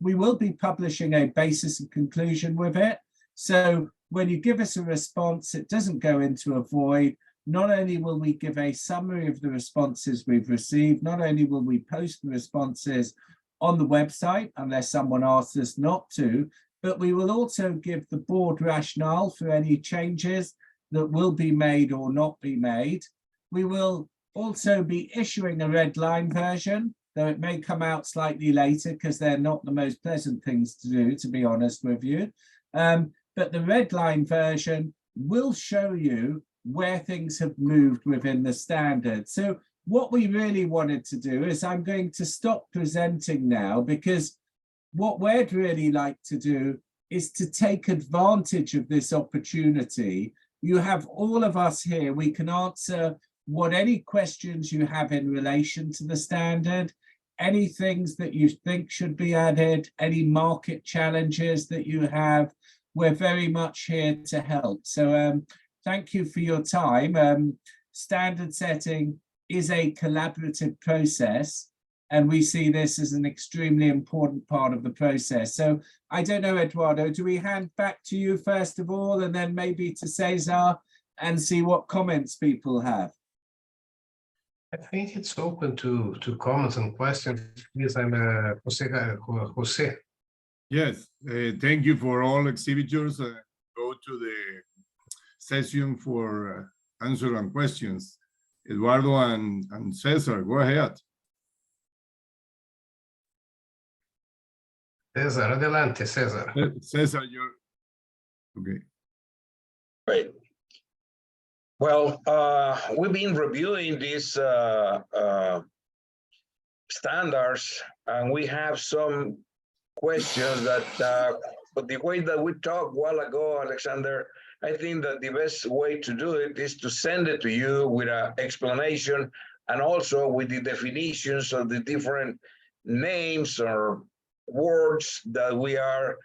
Speaker 4: We will be publishing a basis and conclusion with it. So when you give us a response, it doesn't go into a void. Not only will we give a summary of the responses we've received, not only will we post the responses on the website, unless someone asks us not to, but we will also give the board rationale for any changes that will be made or not be made. We will also be issuing a red line version, though it may come out slightly later because they're not the most pleasant things to do, to be honest with you. But the red line version will show you where things have moved within the standard. So what we really wanted to do is I'm going to stop presenting now, because what we'd really like to do is to take advantage of this opportunity you have all of us here. We can answer any questions you have in relation to the standard, any things that you think should be added, any market challenges that you have. We're very much here to help. So thank you for your time. Standard setting is a collaborative process, and we see this as an extremely important part of the process. So I don't know, Eduardo, do we hand back to you first of all, and then maybe to Cesar, and see what comments people have?
Speaker 3: I think it's open to comments and questions. Please, I'm Jose.
Speaker 1: Yes, thank you for all exhibitors. Go to the session for answering questions. Eduardo and Cesar, go ahead.
Speaker 3: Cesar, adelante, Cesar.
Speaker 1: Cesar, you're okay.
Speaker 7: Great. Well, we've been reviewing these standards, and we have some questions that, but the way that we talked a while ago, Alexander, I think that the best way to do it is to send it to you with an explanation and also with the definitions of the different names or words that we are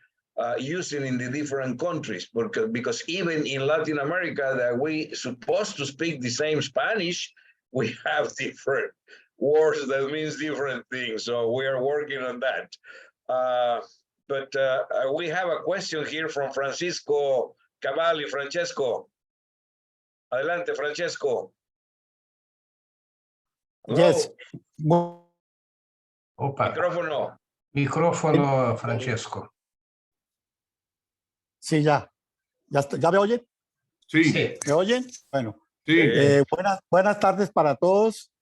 Speaker 7: using in the different countries, because even in Latin America that we supposed to speak the same Spanish, we have different words that means different things. So we are working on that. But we have a question here from Francisco Cavalli. Francesco. Adelante, Francesco. Hello?
Speaker 8: Yes.
Speaker 3: Opa,
Speaker 7: Micrófono.
Speaker 3: micrófono, Francesco.
Speaker 8: Sí, ya. ¿Ya me oyen?
Speaker 1: Sí,
Speaker 3: Sí.
Speaker 8: ¿Me oyen? Bueno,
Speaker 1: sí.
Speaker 8: buenas tardes para todos.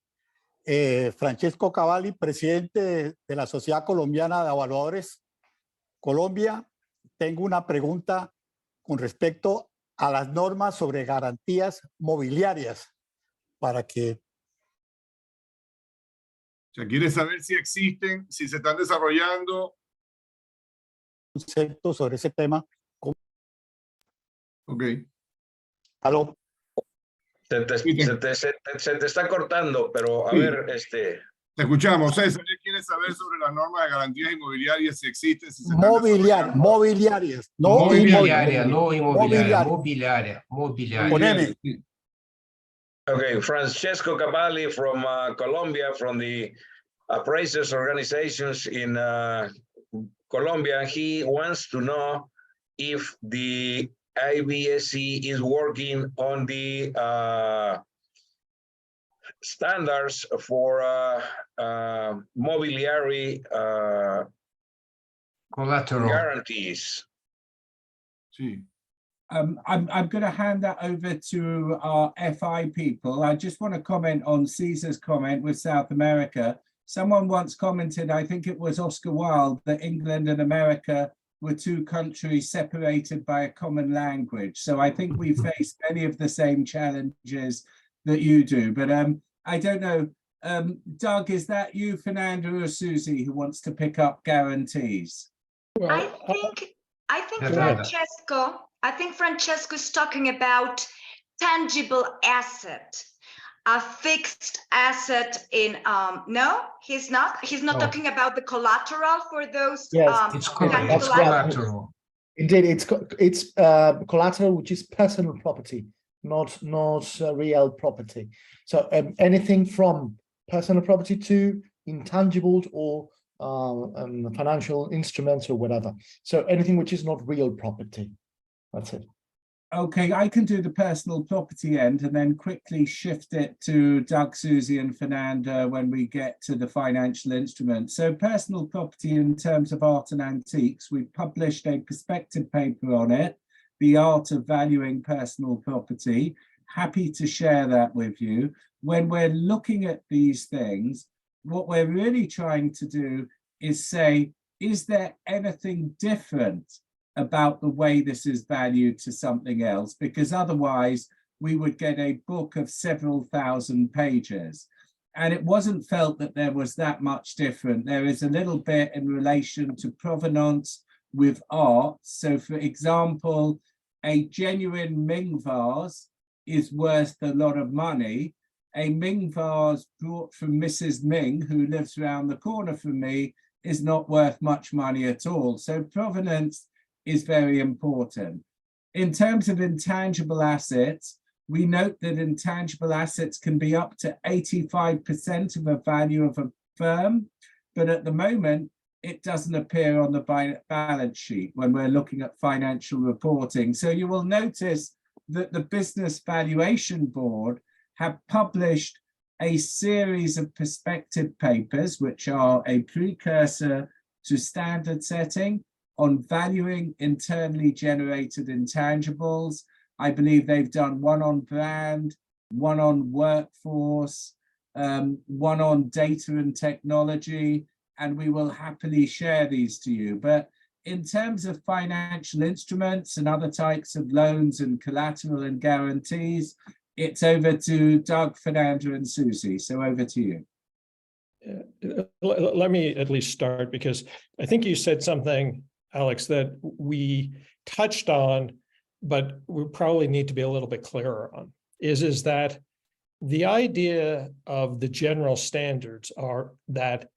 Speaker 8: Francesco Cavalli, presidente de la Sociedad Colombiana de Evaluadores Colombia. Tengo una pregunta con respecto a las normas sobre garantías mobiliarias para que...
Speaker 1: O sea, quiere saber si existen, si se están desarrollando.
Speaker 8: Concepto sobre ese tema.
Speaker 1: Ok.
Speaker 8: ¿Aló?
Speaker 7: Se te está cortando, pero a
Speaker 1: Sí.
Speaker 7: ver,
Speaker 1: Te escuchamos, César. ¿Qué quiere saber sobre las normas de garantías inmobiliarias, si existen, si se están desarrollando?
Speaker 8: Mobiliarias. No
Speaker 3: Mobiliaria, no inmobiliaria,
Speaker 8: Mobiliaria.
Speaker 3: mobiliaria.
Speaker 1: Muy bien,
Speaker 8: Poneme.
Speaker 1: sí.
Speaker 7: Okay, Francesco Cavalli from Colombia, from the appraisers organizations in Colombia. He wants to know if the IVSC is working on the standards for mobiliary
Speaker 3: Collateral.
Speaker 7: guarantees.
Speaker 1: Sí.
Speaker 4: I'm going to hand that over to our FI people. I just want to comment on Caesar's comment with South America. Someone once commented, I think it was Oscar Wilde, that England and America were two countries separated by a common language. So I think we face many of the same challenges that you do. But I don't know, Doug, is that you, Fernando, or Susie who wants to pick up guarantees?
Speaker 6: Well,
Speaker 9: I think
Speaker 3: Fernanda.
Speaker 9: Francesco is talking about tangible asset, a fixed asset in no, he's not
Speaker 3: No.
Speaker 9: talking about the collateral for those
Speaker 10: Yes,
Speaker 3: It's
Speaker 9: tangible
Speaker 10: that's
Speaker 9: assets.
Speaker 3: collateral.
Speaker 10: Indeed, it's collateral, which is personal property, not real property. So anything from personal property to intangibles or financial instruments or whatever. So anything which is not real property. That's it.
Speaker 4: Okay, I can do the personal property end and then quickly shift it to Doug, Susie, and Fernanda when we get to the financial instrument. So personal property in terms of art and antiques, we've published a perspective paper on it, The Art of Valuing Personal Property. Happy to share that with you. When we're looking at these things, what we're really trying to do is say, is there anything different about the way this is valued to something else? Because otherwise we would get a book of several thousand pages. And it wasn't felt that there was that much different. There is a little bit in relation to provenance with art. So for example, a genuine Ming vase is worth a lot of money. A Ming vase brought from Mrs. Ming, who lives around the corner from me, is not worth much money at all. So provenance is very important. In terms of intangible assets, we note that intangible assets can be up to 85% of the value of a firm, but at the moment, it doesn't appear on the balance sheet when we're looking at financial reporting. So you will notice that the Business Valuation Board have published a series of perspective papers, which are a precursor to standard setting on valuing internally generated intangibles. I believe they've done one on brand, one on workforce, one on data and technology, and we will happily share these to you. But in terms of financial instruments and other types of loans and collateral and guarantees, it's over to Doug, Fernando, and Susie. So over to you.
Speaker 6: Let me at least start, because I think you said something, Alex, that we touched on, but we probably need to be a little bit clearer on, is that the idea of the general standards are that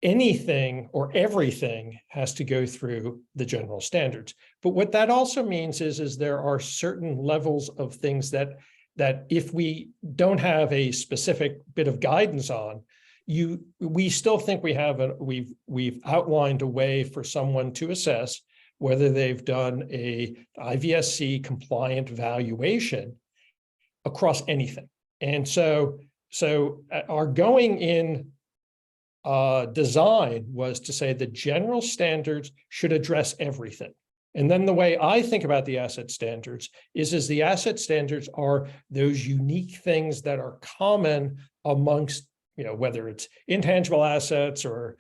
Speaker 6: anything or everything has to go through the general standards. But what that also means is there are certain levels of things that if we don't have a specific bit of guidance on, we still think we've outlined a way for someone to assess whether they've done a IVSC compliant valuation across anything. And so our going in design was to say the general standards should address everything. And then the way I think about the asset standards is the asset standards are those unique things that are common amongst, whether it's intangible assets or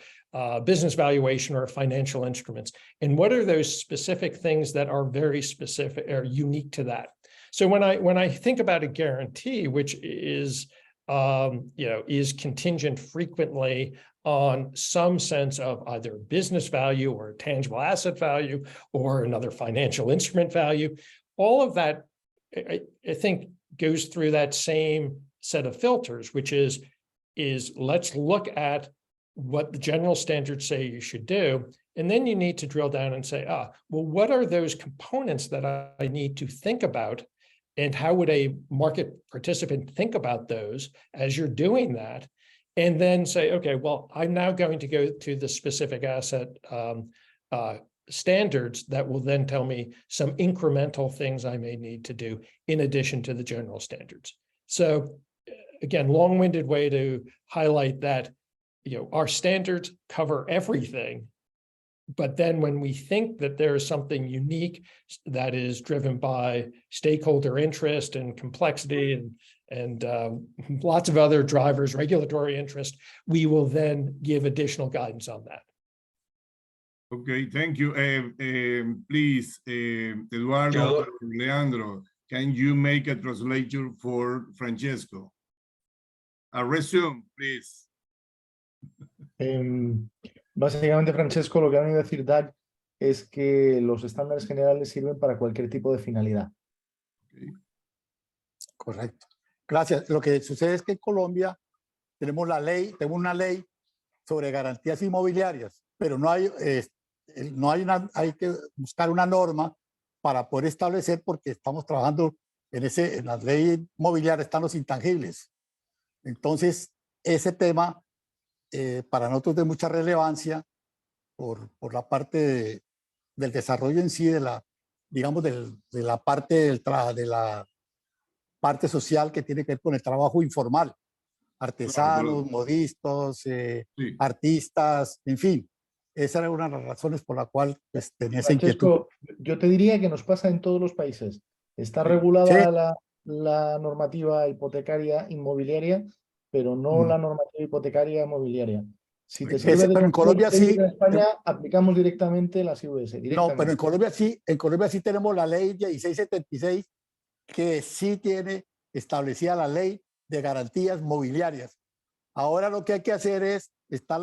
Speaker 6: business valuation or financial instruments. And what are those specific things that are very specific or unique to that? So when I think about a guarantee, which is contingent frequently on some sense of either business value or tangible asset value or another financial instrument value, all of that, I think, goes through that same set of filters, which is let's look at what the general standards say you should do. And then you need to drill down and say, well, what are those components that I need to think about? And how would a market participant think about those as you're doing that? And then say, okay, well, I'm now going to go to the specific asset standards that will then tell me some incremental things I may need to do in addition to the general standards. So again, long-winded way to highlight that, our standards cover everything. But then when we think that there is something unique that is driven by stakeholder interest and complexity and lots of other drivers, regulatory interest, we will then give additional guidance on that.
Speaker 1: Okay, thank you. Please, Eduardo, Leandro, can you make a translation for Francesco? Resume, please.
Speaker 10: Básicamente, Francesco, lo que ha venido a decir Doug es que los estándares generales sirven para cualquier tipo de finalidad.
Speaker 1: Okay.
Speaker 8: Correcto. Gracias. Lo que sucede es que en Colombia tenemos una ley sobre garantías inmobiliarias, pero hay que buscar una norma para poder establecer, porque estamos trabajando en la ley inmobiliaria están los intangibles. Entonces, ese tema para nosotros de mucha relevancia por la parte del desarrollo en sí, de la parte social que tiene que ver con el trabajo informal, artesanos, modistas, sí, artistas, en fin. Esa era una de las razones por la cual tenía esa inquietud.
Speaker 10: Yo te diría que nos pasa en todos los países. Está regulada la normativa hipotecaria inmobiliaria, pero no la normativa hipotecaria mobiliaria. Si te sirve
Speaker 8: pero en Colombia sí.
Speaker 10: En España aplicamos directamente las IVS.
Speaker 8: No, pero en Colombia sí tenemos la ley 1676 que sí tiene establecida la ley de garantías mobiliarias. Ahora lo que hay que hacer es, está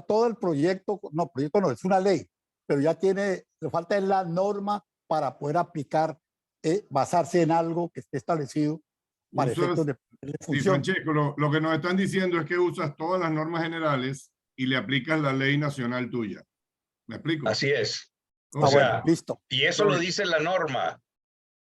Speaker 8: todo el proyecto no, es una ley, pero ya le falta la norma para poder aplicar, basarse en algo que esté establecido para efectos de
Speaker 1: Sí,
Speaker 8: función.
Speaker 1: Francesco, lo que nos están diciendo es que usas todas las normas generales y le aplicas la ley nacional tuya. ¿Me explico?
Speaker 7: Así es.
Speaker 1: Ok.
Speaker 7: O sea,
Speaker 8: Listo.
Speaker 7: y eso lo dice la norma.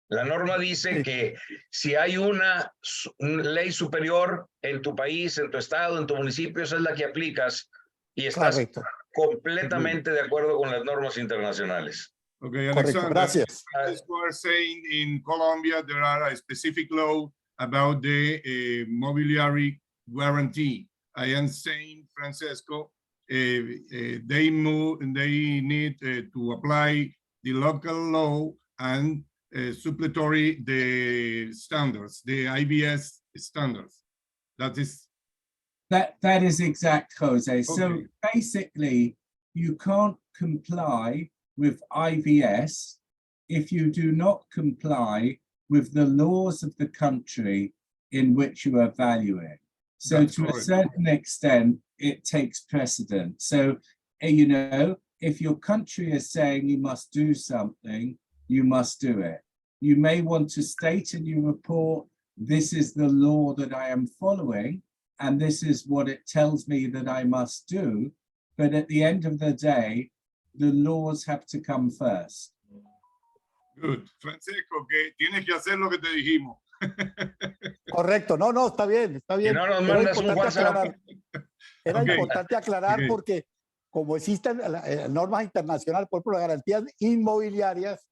Speaker 7: La norma dice
Speaker 8: Sí.
Speaker 7: que si hay una ley superior en tu país, en tu estado, en tu municipio, esa es la que aplicas y estás
Speaker 8: Correcto.
Speaker 7: completamente de acuerdo con las normas internacionales.
Speaker 1: Okay,
Speaker 8: Correcto.
Speaker 1: Alexander,
Speaker 8: Gracias.
Speaker 1: as you are saying, in Colombia, there are a specific law about the mobiliary guarantee. I am saying, Francesco, they need to apply the local law and supplementary the standards, the IVS standards. That is
Speaker 4: exact, Jose. So
Speaker 1: Okay.
Speaker 4: basically, you can't comply with IVS if you do not comply with the laws of the country in which you are valuing. So
Speaker 1: That's
Speaker 4: to a
Speaker 1: correct.
Speaker 4: certain extent, it takes precedent. So, you know, if your country is saying you must do something, you must do it. You may want to state in your report, this is the law that I am following, and this is what it tells me that I must do. But at the end of the day, the laws have to come first.
Speaker 1: Good. Francesco, que tienes que hacer lo que te dijimos.
Speaker 8: Correcto. No, no, está bien, está
Speaker 7: Y
Speaker 8: bien.
Speaker 7: no nos
Speaker 8: Era
Speaker 7: mandas un
Speaker 8: importante
Speaker 7: WhatsApp.
Speaker 8: aclarar. Era
Speaker 1: Okay.
Speaker 8: importante aclarar
Speaker 1: Okay.
Speaker 8: porque como existen normas internacionales, por ejemplo, las garantías inmobiliarias,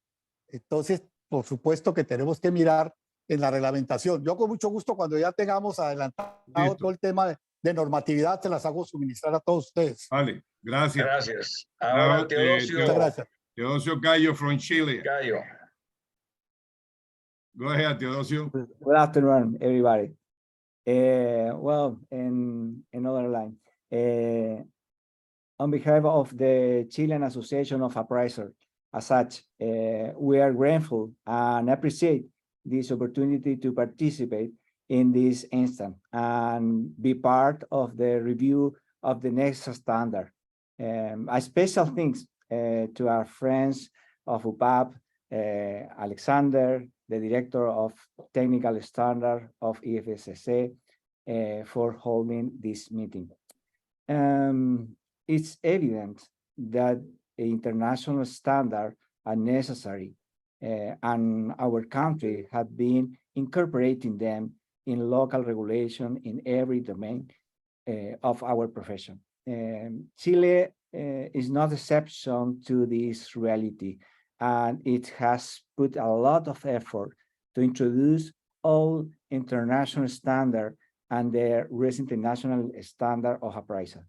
Speaker 8: entonces, por supuesto que tenemos que mirar en la reglamentación. Yo con mucho gusto, cuando ya tengamos adelantado
Speaker 1: Listo.
Speaker 8: todo el tema de normatividad, se las hago suministrar a todos ustedes.
Speaker 1: Vale, gracias.
Speaker 7: Gracias. Ahora
Speaker 1: Now,
Speaker 7: Teodosio
Speaker 8: Muchas gracias.
Speaker 1: Teodosio Cayo from Chile.
Speaker 7: Gallo.
Speaker 1: Go ahead, Teodosio.
Speaker 11: Good afternoon, everybody. Well, in another line, on behalf of the Chilean Association of Appraisers, as such, we are grateful and appreciate this opportunity to participate in this instant and be part of the review of the next standard. A special thanks to our friends of UPAV, Alexander, the director of technical standard of IVSC, for holding this meeting. It's evident that international standards are necessary, and our country have been incorporating them in local regulation in every domain of our profession. Chile is not exception to this reality, and it has put a lot of effort to introduce all international standards and the recent international standard of appraisal.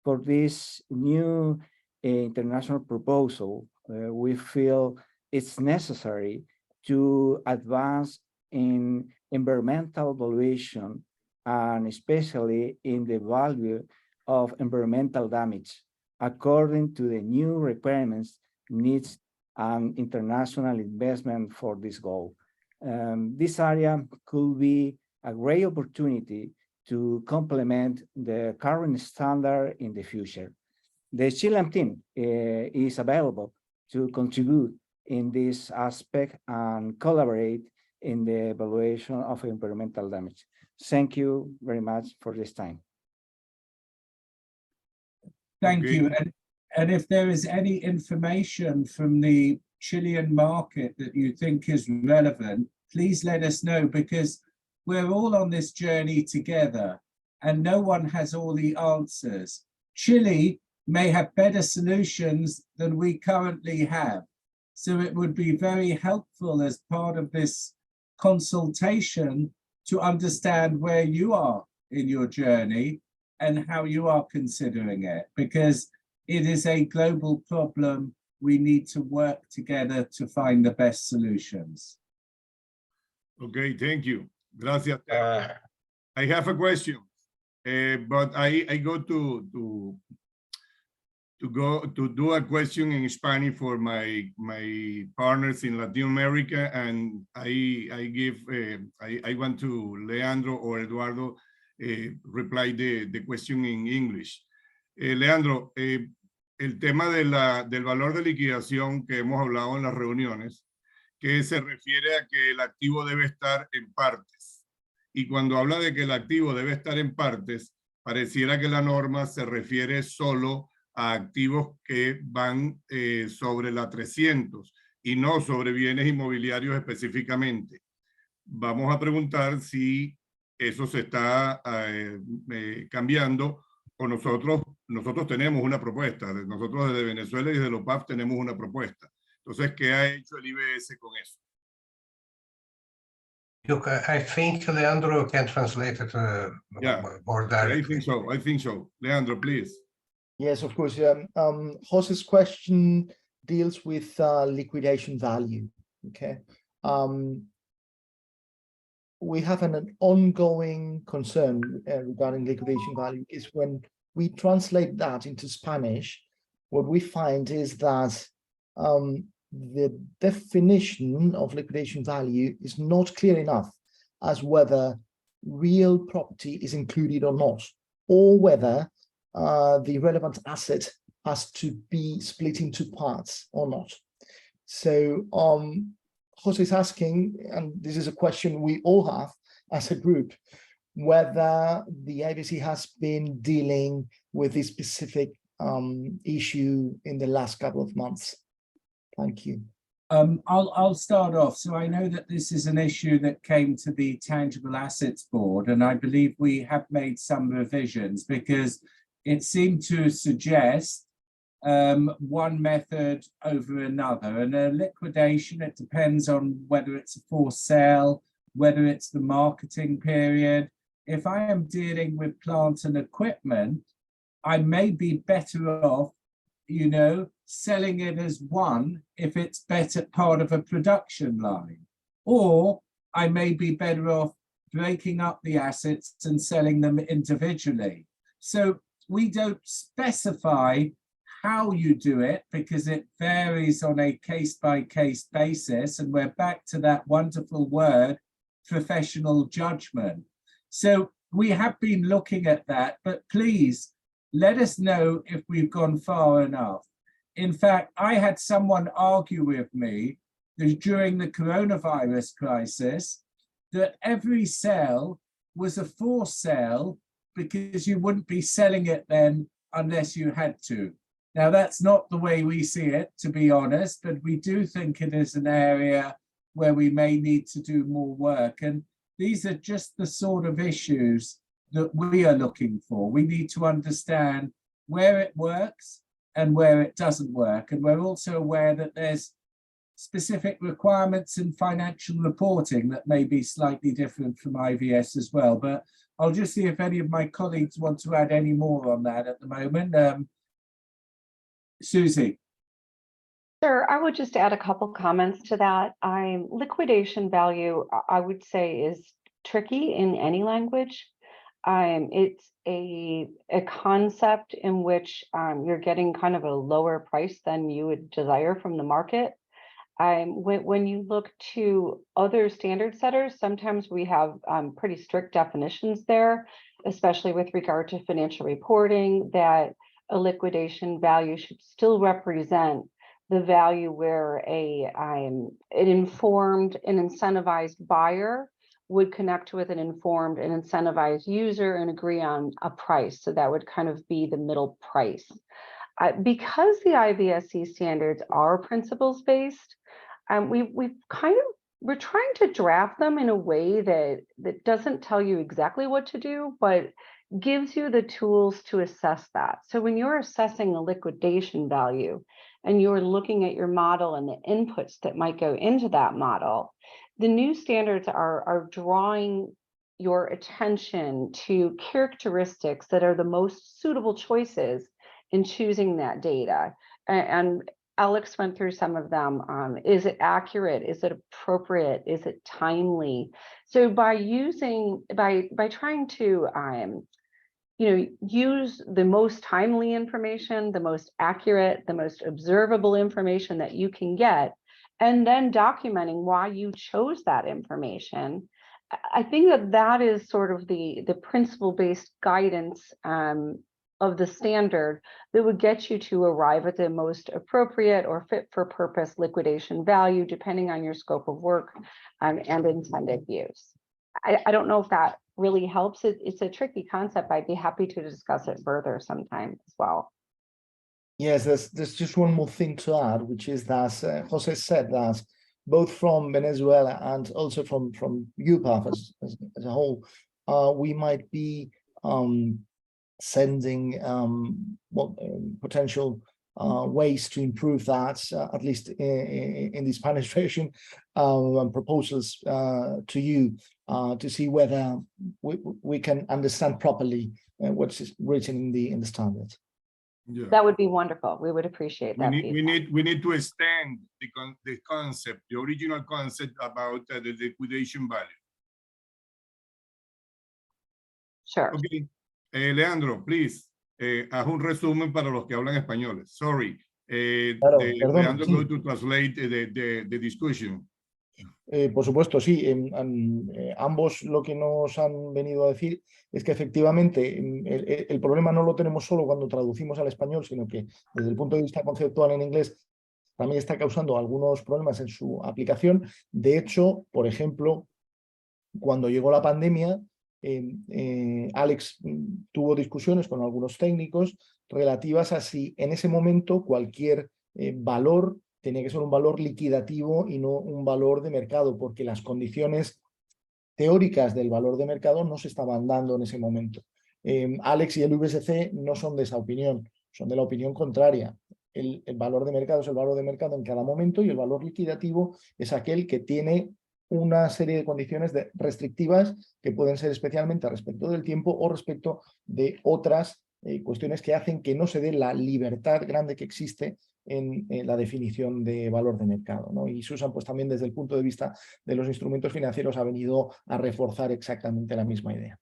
Speaker 11: For this new international proposal, we feel it's necessary to advance in environmental evaluation and especially in the value of environmental damage, according to the new requirements, needs, and international investment for this goal. This area could be a great opportunity to complement the current standard in the future. The Chilean team is available to contribute in this aspect and collaborate in the evaluation of environmental damage. Thank you very much for this time.
Speaker 4: Thank
Speaker 1: Okay.
Speaker 4: you. And if there is any information from the Chilean market that you think is relevant, please let us know, because we're all on this journey together and no one has all the answers. Chile may have better solutions than we currently have. So it would be very helpful as part of this consultation to understand where you are in your journey and how you are considering it, because it is a global problem. We need to work together to find the best solutions.
Speaker 1: Okay, thank you. Gracias. I have a question, but I go to do a question in Spanish for my partners in Latin America, and I want to Leandro or Eduardo reply the question in English. Leandro, el tema del valor de liquidación que hemos hablado en las reuniones, que se refiere a que el activo debe estar en partes. Y cuando habla de que el activo debe estar en partes, pareciera que la norma se refiere solo a activos que van sobre la 300 y no sobre bienes inmobiliarios específicamente. Vamos a preguntar si eso se está cambiando o nosotros tenemos una propuesta. Nosotros desde Venezuela y desde la UPAV tenemos una propuesta. Entonces, ¿qué ha hecho el IVS con eso?
Speaker 3: I think Leandro can translate it more directly.
Speaker 1: I think so. I think so. Leandro, please.
Speaker 10: Yes, of course. Jose's question deals with liquidation value. Okay. We have an ongoing concern regarding liquidation value is when we translate that into Spanish, what we find is that the definition of liquidation value is not clear enough as whether real property is included or not, or whether the relevant asset has to be split into parts or not. So Jose is asking, and this is a question we all have as a group, whether the IVSC has been dealing with this specific issue in the last couple of months. Thank you.
Speaker 4: I'll start off. So I know that this is an issue that came to the Tangible Assets Board, and I believe we have made some revisions because it seemed to suggest one method over another. And a liquidation, it depends on whether it's a forced sale, whether it's the marketing period. If I am dealing with plant and equipment, I may be better off, selling it as one if it's better part of a production line. Or I may be better off breaking up the assets and selling them individually. So we don't specify how you do it because it varies on a case-by-case basis. And we're back to that wonderful word, professional judgment. So we have been looking at that, but please let us know if we've gone far enough. In fact, I had someone argue with me during the coronavirus crisis that every sale was a forced sale because you wouldn't be selling it then unless you had to. Now, that's not the way we see it, to be honest, but we do think it is an area where we may need to do more work. And these are just the sort of issues that we are looking for. We need to understand where it works and where it doesn't work. And we're also aware that there's specific requirements in financial reporting that may be slightly different from IVS as well. But I'll just see if any of my colleagues want to add any more on that at the moment. Susie.
Speaker 5: Sure, I would just add a couple comments to that. Liquidation value, I would say, is tricky in any language. It's a concept in which you're getting kind of a lower price than you would desire from the market. When you look to other standard setters, sometimes we have pretty strict definitions there, especially with regard to financial reporting, that a liquidation value should still represent the value where an informed and incentivized buyer would connect with an informed and incentivized user and agree on a price. So that would kind of be the middle price. Because the IVSC standards are principles-based, we're trying to draft them in a way that doesn't tell you exactly what to do, but gives you the tools to assess that. So when you're assessing a liquidation value and you're looking at your model and the inputs that might go into that model, the new standards are drawing your attention to characteristics that are the most suitable choices in choosing that data. And Alex went through some of them. Is it accurate? Is it appropriate? Is it timely? So by trying to use the most timely information, the most accurate, the most observable information that you can get, and then documenting why you chose that information, I think that is sort of the principle-based guidance of the standard that would get you to arrive at the most appropriate or fit for purpose liquidation value, depending on your scope of work and intended use. I don't know if that really helps. It's a tricky concept. I'd be happy to discuss it further sometime as well.
Speaker 10: Yes, there's just one more thing to add, which is that Jose said that both from Venezuela and also from UPAV as a whole, we might be sending potential ways to improve that, at least in the Spanish version, and proposals to you to see whether we can understand properly what's written in the standard.
Speaker 1: Yeah.
Speaker 5: That would be wonderful. We would appreciate that.
Speaker 1: We need to extend the concept, the original concept about the liquidation value.
Speaker 5: Sure.
Speaker 1: Okay. Leandro, please, haz un resumen para los que hablan español. Sorry.
Speaker 10: Claro, perdón,
Speaker 1: Leandro
Speaker 10: sí.
Speaker 1: going to translate the discussion.
Speaker 10: Por supuesto, sí. Ambos lo que nos han venido a decir es que efectivamente el problema no lo tenemos solo cuando traducimos al español, sino que desde el punto de vista conceptual en inglés también está causando algunos problemas en su aplicación. De hecho, por ejemplo, cuando llegó la pandemia, Alex tuvo discusiones con algunos técnicos relativas a si en ese momento cualquier valor tenía que ser un valor liquidativo y no un valor de mercado, porque las condiciones teóricas del valor de mercado no se estaban dando en ese momento. Alex y el IVSC no son de esa opinión, son de la opinión contraria. El valor de mercado es el valor de mercado en cada momento y el valor liquidativo es aquel que tiene una serie de condiciones restrictivas que pueden ser especialmente respecto del tiempo o respecto de otras cuestiones que hacen que no se dé la libertad grande que existe en la definición de valor de mercado, ¿no? Y Susan, pues también desde el punto de vista de los instrumentos financieros ha venido a reforzar exactamente la misma idea.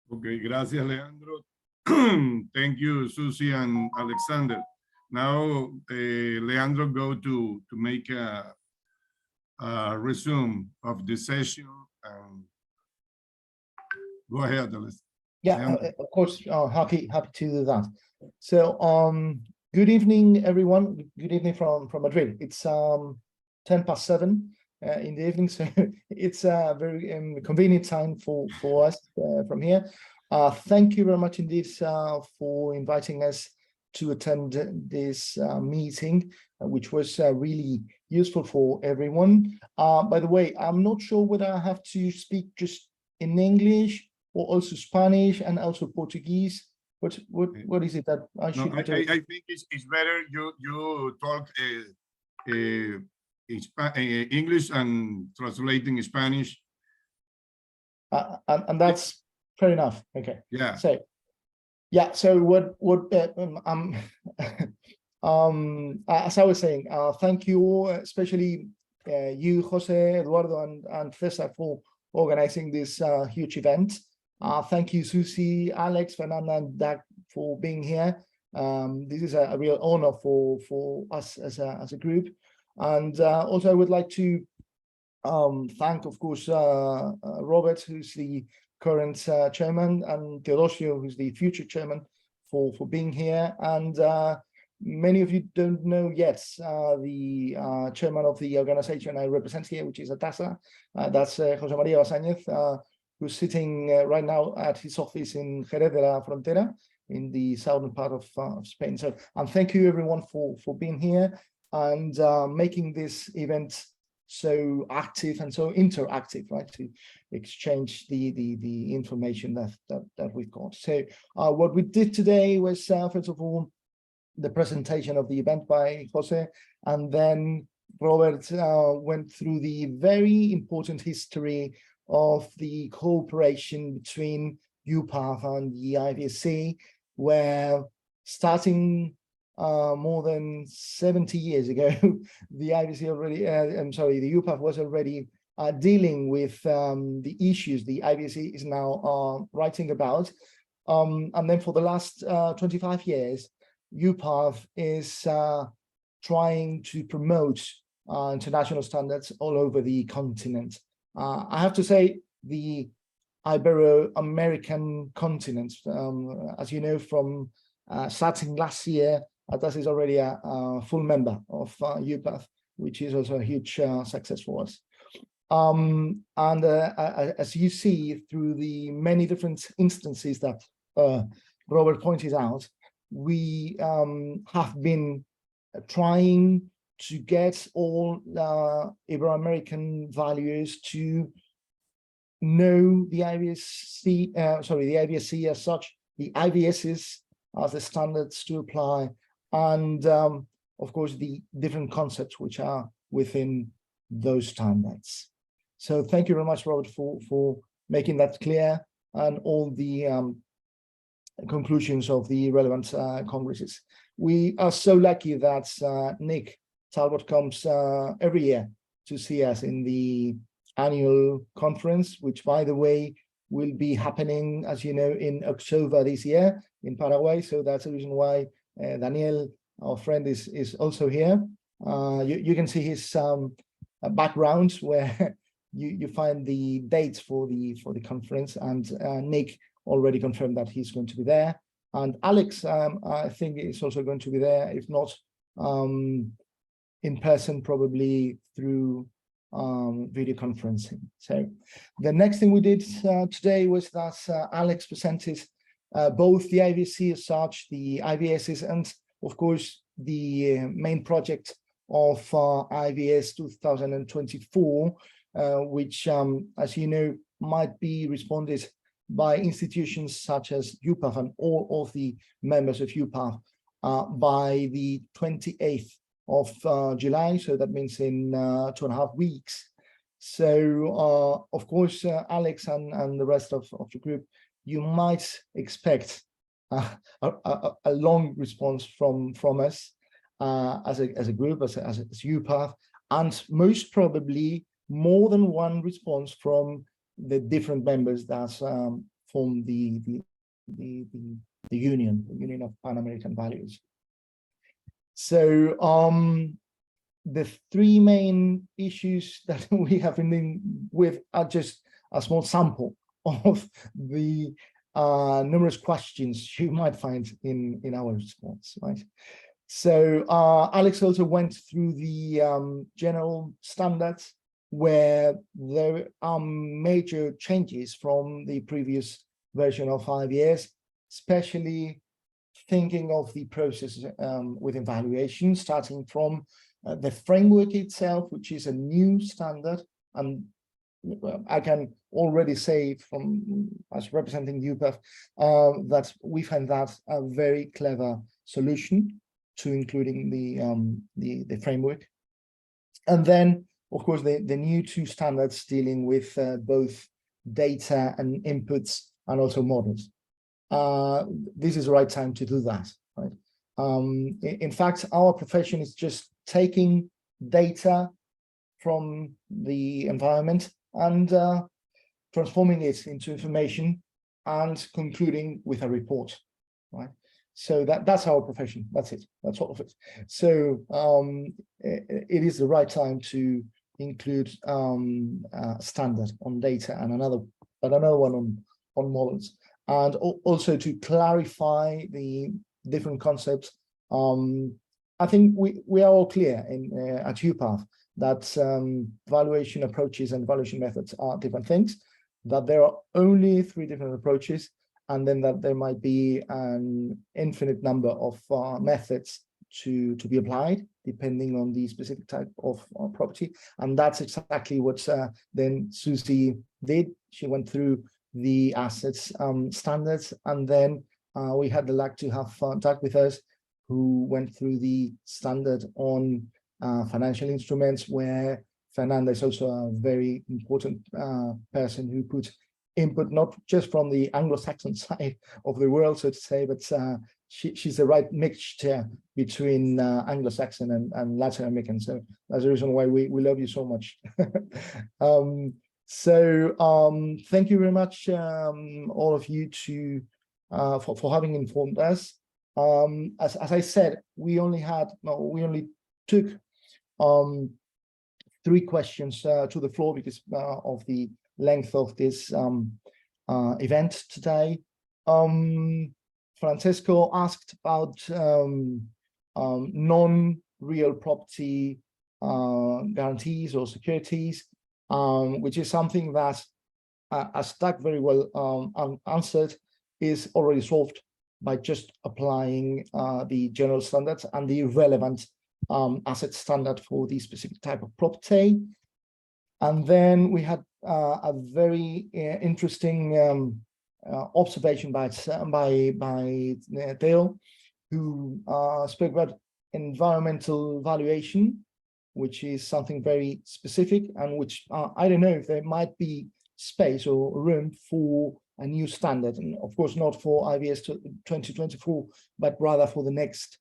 Speaker 1: Ok, gracias, Leandro. Thank you, Susie and Alexander. Now, Leandro go to make a resume of the session. Go ahead, Alex.
Speaker 10: Yeah, of course, happy to do that. So, good evening, everyone. Good evening from Madrid. It's 7:10 in the evening, so it's a very convenient time for us from here. Thank you very much indeed for inviting us to attend this meeting, which was really useful for everyone. By the way, I'm not sure whether I have to speak just in English or also Spanish and also Portuguese. What is it that I should do?
Speaker 1: I think it's better you talk English and translating Spanish.
Speaker 10: And that's fair enough. Okay.
Speaker 1: Yeah.
Speaker 10: So, yeah. So as I was saying, thank you all, especially you, Jose, Eduardo, and Cesar for organizing this huge event. Thank you, Susie, Alex, Fernanda, and Doug for being here. This is a real honor for us as a group. And also I would like to thank, of course, Robert, who's the current chairman, and Teodosio, who's the future chairman, for being here. And many of you don't know yet the chairman of the organization I represent here, which is ATASA. That's Jose Maria Basáñez, who's sitting right now at his office in Jerez de la Frontera, in the southern part of Spain. So, and thank you everyone for being here and making this event so active and so interactive, right? To exchange the information that we've got. So, what we did today was first of all the presentation of the event by Jose, and then Robert went through the very important history of the cooperation between UPAV and the IVSC, where starting more than 70 years ago, the IVSC already, the UPAV was already dealing with the issues the IVSC is now writing about. And then for the last 25 years, UPAV is trying to promote international standards all over the continent. I have to say the Ibero-American continent. As you know, from starting last year, ATAS is already a full member of UPAV, which is also a huge success for us. As you see through the many different instances that Robert pointed out, we have been trying to get all Ibero-American values to know the IVSC, the IVSC as such, the IVSs as the standards to apply, and of course the different concepts which are within those standards. So thank you very much, Robert, for making that clear, and all the conclusions of the relevant congresses. We are so lucky that Nick Talbot comes every year to see us in the annual conference, which, by the way, will be happening, as you know, in October this year in Paraguay. So that's the reason why Daniel, our friend, is also here. You can see his background where you find the dates for the conference, and Nick already confirmed that he's going to be there, and Alex I think is also going to be there, if not in person, probably through video conferencing. So the next thing we did today was that Alex presented both the IVSC as such, the IVSs, and of course the main project of IVS 2024, which, as you know, might be responded by institutions such as UPAV and all of the members of UPAV by the 28th of July. So that means in 2.5 weeks. So, of course, Alex and the rest of the group, you might expect a long response from us as a group, as UPAV, and most probably more than one response from the different members that form the Union of Pan-American Values. So the three main issues that we have been dealing with are just a small sample of the numerous questions you might find in our response, right? So Alex also went through the general standards, where there are major changes from the previous version of IVS, especially thinking of the process with evaluation, starting from the framework itself, which is a new standard. And I can already say, from as representing UPAV, that we find that a very clever solution to including the framework. And then, of course, the new two standards dealing with both data and inputs and also models. This is the right time to do that, right? In fact, our profession is just taking data from the environment and transforming it into information and concluding with a report, right? So that's our profession. That's it. That's all of it. So it is the right time to include a standard on data and another one on models, and also to clarify the different concepts. I think we are all clear at UPAV that valuation approaches and valuation methods are different things, that there are only 3 different approaches, and then that there might be an infinite number of methods to be applied depending on the specific type of property. And that's exactly what then Susie did. She went through the assets standards, and then we had the luck to have Doug with us, who went through the standard on financial instruments, where Fernanda is also a very important person who put input not just from the Anglo-Saxon side of the world, so to say, but she's the right mixture between Anglo-Saxon and Latin American. So that's the reason why we love you so much. Thank you very much, all of you, for having informed us. As I said, we only took 3 questions to the floor because of the length of this event today. Francesco asked about non-real property guarantees or securities, which is something that, as Doug very well answered, is already solved by just applying the general standards and the relevant asset standard for the specific type of property. And then we had a very interesting observation by Theo, who spoke about environmental valuation, which is something very specific and which I don't know if there might be space or room for a new standard, and of course not for IVS 2024, but rather for the next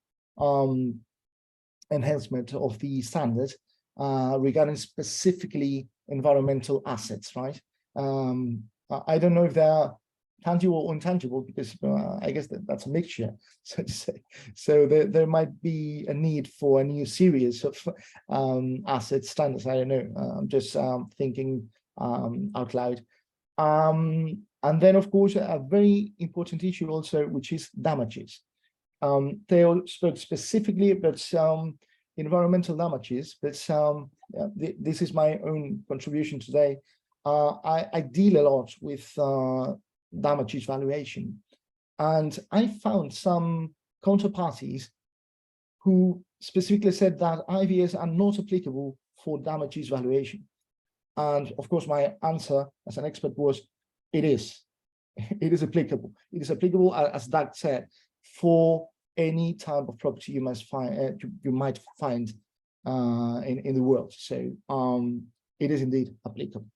Speaker 10: enhancement of the standard regarding specifically environmental assets, right? I don't know if they are tangible or intangible, because I guess that's a mixture, so to say. So there might be a need for a new series of asset standards. I don't know. I'm just thinking out loud. And then, of course, a very important issue also, which is damages. Theo spoke specifically about environmental damages, but this is my own contribution today. I deal a lot with damages valuation, and I found some counterparties who specifically said that IVS are not applicable for damages valuation. And of course, my answer as an expert was, it is. It is applicable. It is applicable, as Doug said, for any type of property you must find, you might find in the world. So it is indeed applicable.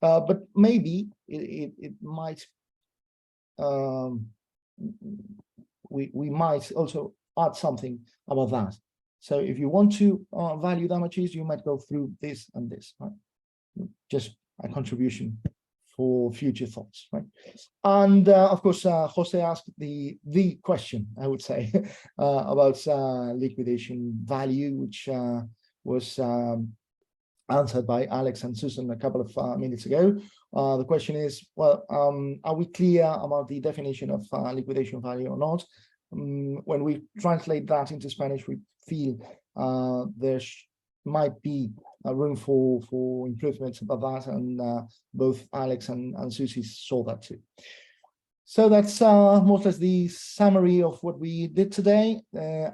Speaker 10: But maybe it might, we might also add something about that. So if you want to value damages, you might go through this and this, right? Just a contribution for future thoughts, right? And of course, Jose asked the question, I would say, about liquidation value, which was answered by Alex and Susan a couple of minutes ago. The question is, well, are we clear about the definition of liquidation value or not? When we translate that into Spanish, we feel there might be a room for improvements about that, and both Alex and Susie saw that too. So that's more or less the summary of what we did today.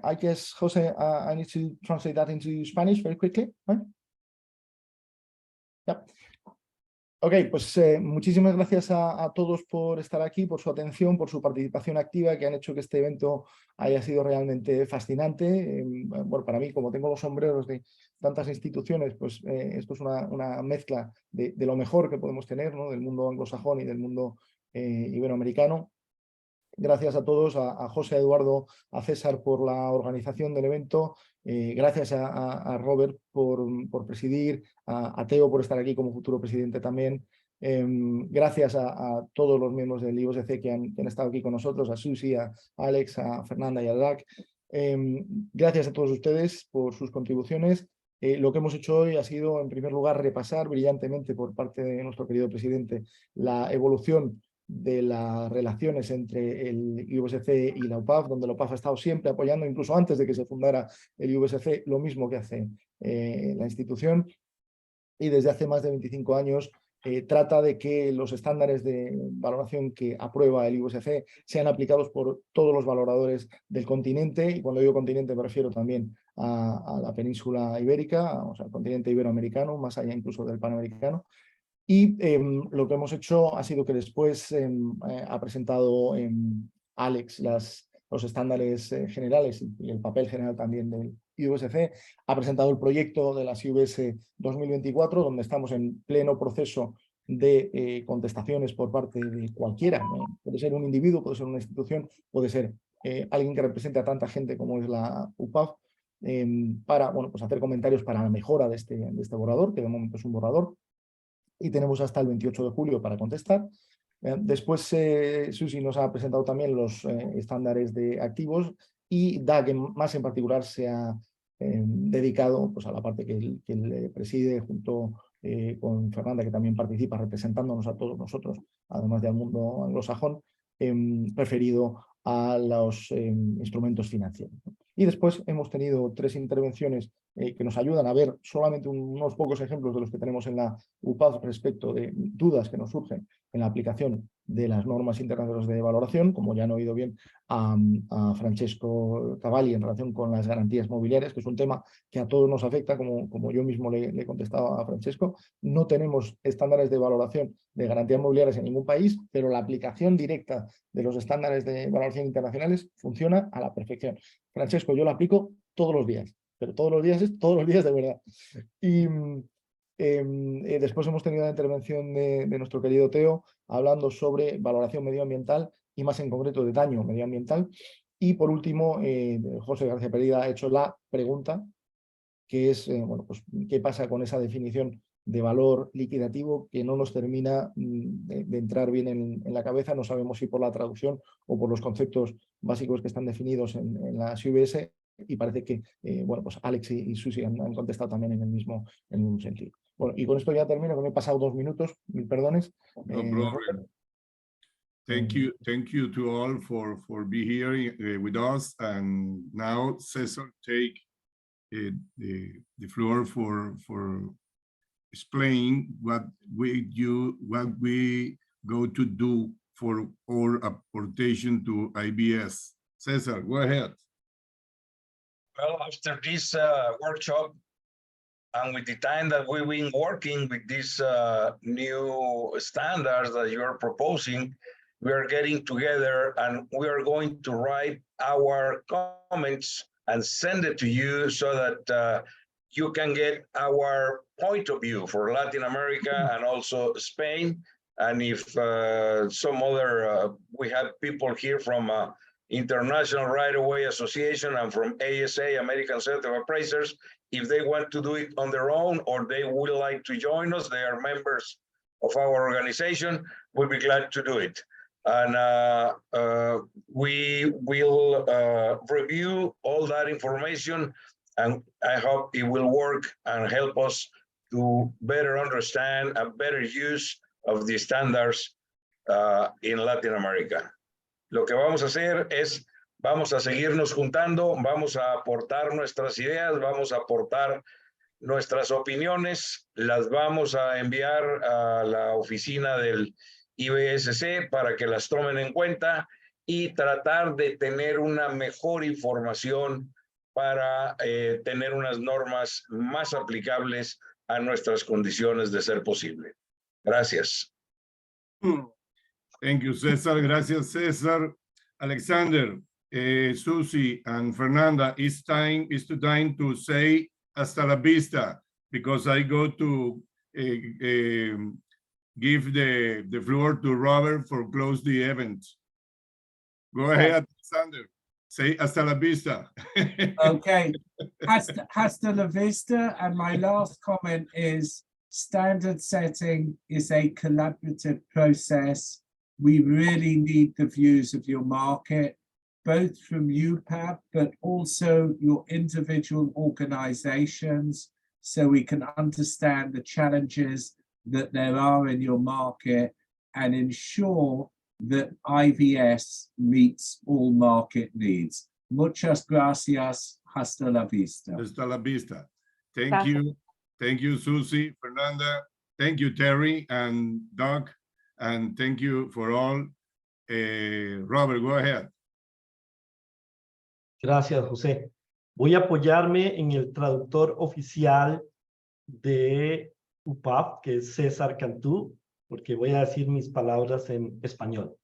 Speaker 10: I guess, Jose, I need to translate that into Spanish very quickly, right? Yep. Ok, pues muchísimas gracias a todos por estar aquí, por su atención, por su participación activa, que han hecho que este evento haya sido realmente fascinante. Bueno, para mí, como tengo los sombreros de tantas instituciones, pues esto es una mezcla de lo mejor que podemos tener, ¿no? Del mundo anglosajón y del mundo iberoamericano. Gracias a todos, a José, a Eduardo, a César por la organización del evento. Gracias a Robert por presidir, a Theo por estar aquí como futuro presidente también. Gracias a todos los miembros del IVSC que han estado aquí con nosotros, a Susi, a Alex, a Fernanda y a Doug. Gracias a todos ustedes por sus contribuciones. Lo que hemos hecho hoy ha sido, en primer lugar, repasar brillantemente por parte de nuestro querido presidente la evolución de las relaciones entre el IVSC y la UPAV, donde la UPAV ha estado siempre apoyando, incluso antes de que se fundara el IVSC, lo mismo que hace la institución, y desde hace más de 25 años trata de que los estándares de valoración que aprueba el IVSC sean aplicados por todos los valoradores del continente, y cuando digo continente me refiero también a la península ibérica, o sea, al continente iberoamericano, más allá incluso del panamericano. Y lo que hemos hecho ha sido que después ha presentado Alex los estándares generales y el papel general también del IVSC, ha presentado el proyecto de las IVS 2024, donde estamos en pleno proceso de contestaciones por parte de cualquiera, ¿no? Puede ser un individuo, puede ser una institución, puede ser alguien que represente a tanta gente como es la UPAV, para pues hacer comentarios para la mejora de este borrador, que de momento es un borrador. Y tenemos hasta el 28 de julio para contestar. Después Susi nos ha presentado también los estándares de activos, y Doug más en particular se ha dedicado pues, a la parte que él preside junto con Fernanda, que también participa representándonos a todos nosotros, además del mundo anglosajón, referido a los instrumentos financieros. Y después hemos tenido 3 intervenciones que nos ayudan a ver solamente unos pocos ejemplos de los que tenemos en la UPAV respecto de dudas que nos surgen en la aplicación de las normas internacionales de valoración, como ya han oído bien a Francesco Cavalli en relación con las garantías mobiliarias, que es un tema que a todos nos afecta, como yo mismo le contestaba a Francesco. No tenemos estándares de valoración de garantías mobiliarias en ningún país, pero la aplicación directa de los estándares de valoración internacionales funciona a la perfección. Francesco, yo lo aplico todos los días, pero todos los días es todos los días de verdad. Y después hemos tenido la intervención de nuestro querido Teo hablando sobre valoración medioambiental y más en concreto de daño medioambiental. Y por último, José García Pereda ha hecho la pregunta, que es, bueno, pues, ¿qué pasa con esa definición de valor liquidativo que no nos termina de entrar bien en la cabeza? No sabemos si por la traducción o por los conceptos básicos que están definidos en las IVS, y parece que bueno, pues Alex y Susi han contestado también en el mismo sentido. Bueno, y con esto ya termino, que me he pasado 2 minutos, mil perdones.
Speaker 1: No problem. Thank you to all for being here with us. And now Cesar take the floor for explain what we go to do for our apportation to IBS. Cesar, go ahead.
Speaker 7: Well, after this workshop, and with the time that we've been working with these new standards that you are proposing, we are getting together and we are going to write our comments and send it to you so that you can get our point of view for Latin America and also Spain. And if some other, we have people here from International Right-of-Way Association and from ASA, American Set of Appraisers, if they want to do it on their own or they would like to join us, they are members of our organization, we'll be glad to do it. And we will review all that information, and I hope it will work and help us to better understand and better use of the standards in Latin America. Lo que vamos a hacer es, vamos a seguirnos juntando, vamos a aportar nuestras ideas, vamos a aportar nuestras opiniones, las vamos a enviar a la oficina del IVSC para que las tomen en cuenta y tratar de tener una mejor información para tener unas normas más aplicables a nuestras condiciones de ser posible. Gracias.
Speaker 1: Thank you, Cesar. Gracias, Cesar. Alexander, Susie, and Fernanda, it's time to say hasta la vista, because I go to give the floor to Robert for close the event. Go ahead, Alexander. Say hasta la vista.
Speaker 4: Okay, hasta la vista. And my last comment is standard setting is a collaborative process. We really need the views of your market, both from UPAV, but also your individual organizations, so we can understand the challenges that there are in your market and ensure that IVS meets all market needs. Muchas gracias. Hasta la vista.
Speaker 1: Hasta la vista. Thank you. Thank you, Susie, Fernanda. Thank you, Terry and Doug. And thank you for all. Robert, go ahead.
Speaker 2: Gracias, José. Voy a apoyarme en el traductor oficial de UPAV, que es César Cantú, porque voy a decir mis palabras en español.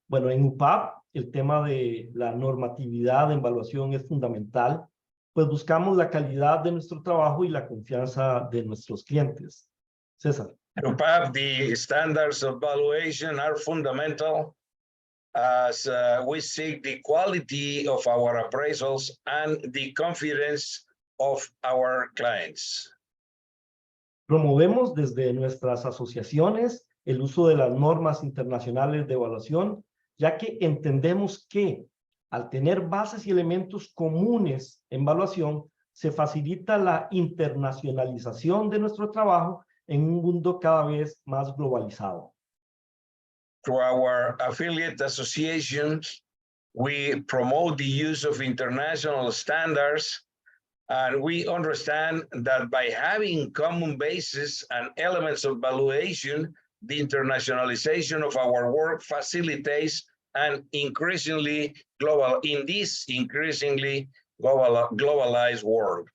Speaker 2: Bueno, en UPAV el tema de la normatividad de evaluación es fundamental, pues buscamos la calidad de nuestro trabajo y la confianza de nuestros clientes. César.
Speaker 7: UPAV, the standards of valuation are fundamental as we seek the quality of our appraisals and the confidence of our clients.
Speaker 2: Promovemos desde nuestras asociaciones el uso de las normas internacionales de evaluación, ya que entendemos que al tener bases y elementos comunes en evaluación, se facilita la internacionalización de nuestro trabajo en un mundo cada vez más globalizado.
Speaker 7: Through our affiliate associations, we promote the use of international standards, and we understand that by having common bases and elements of valuation, the internationalization of our work facilitates an increasingly globalized world.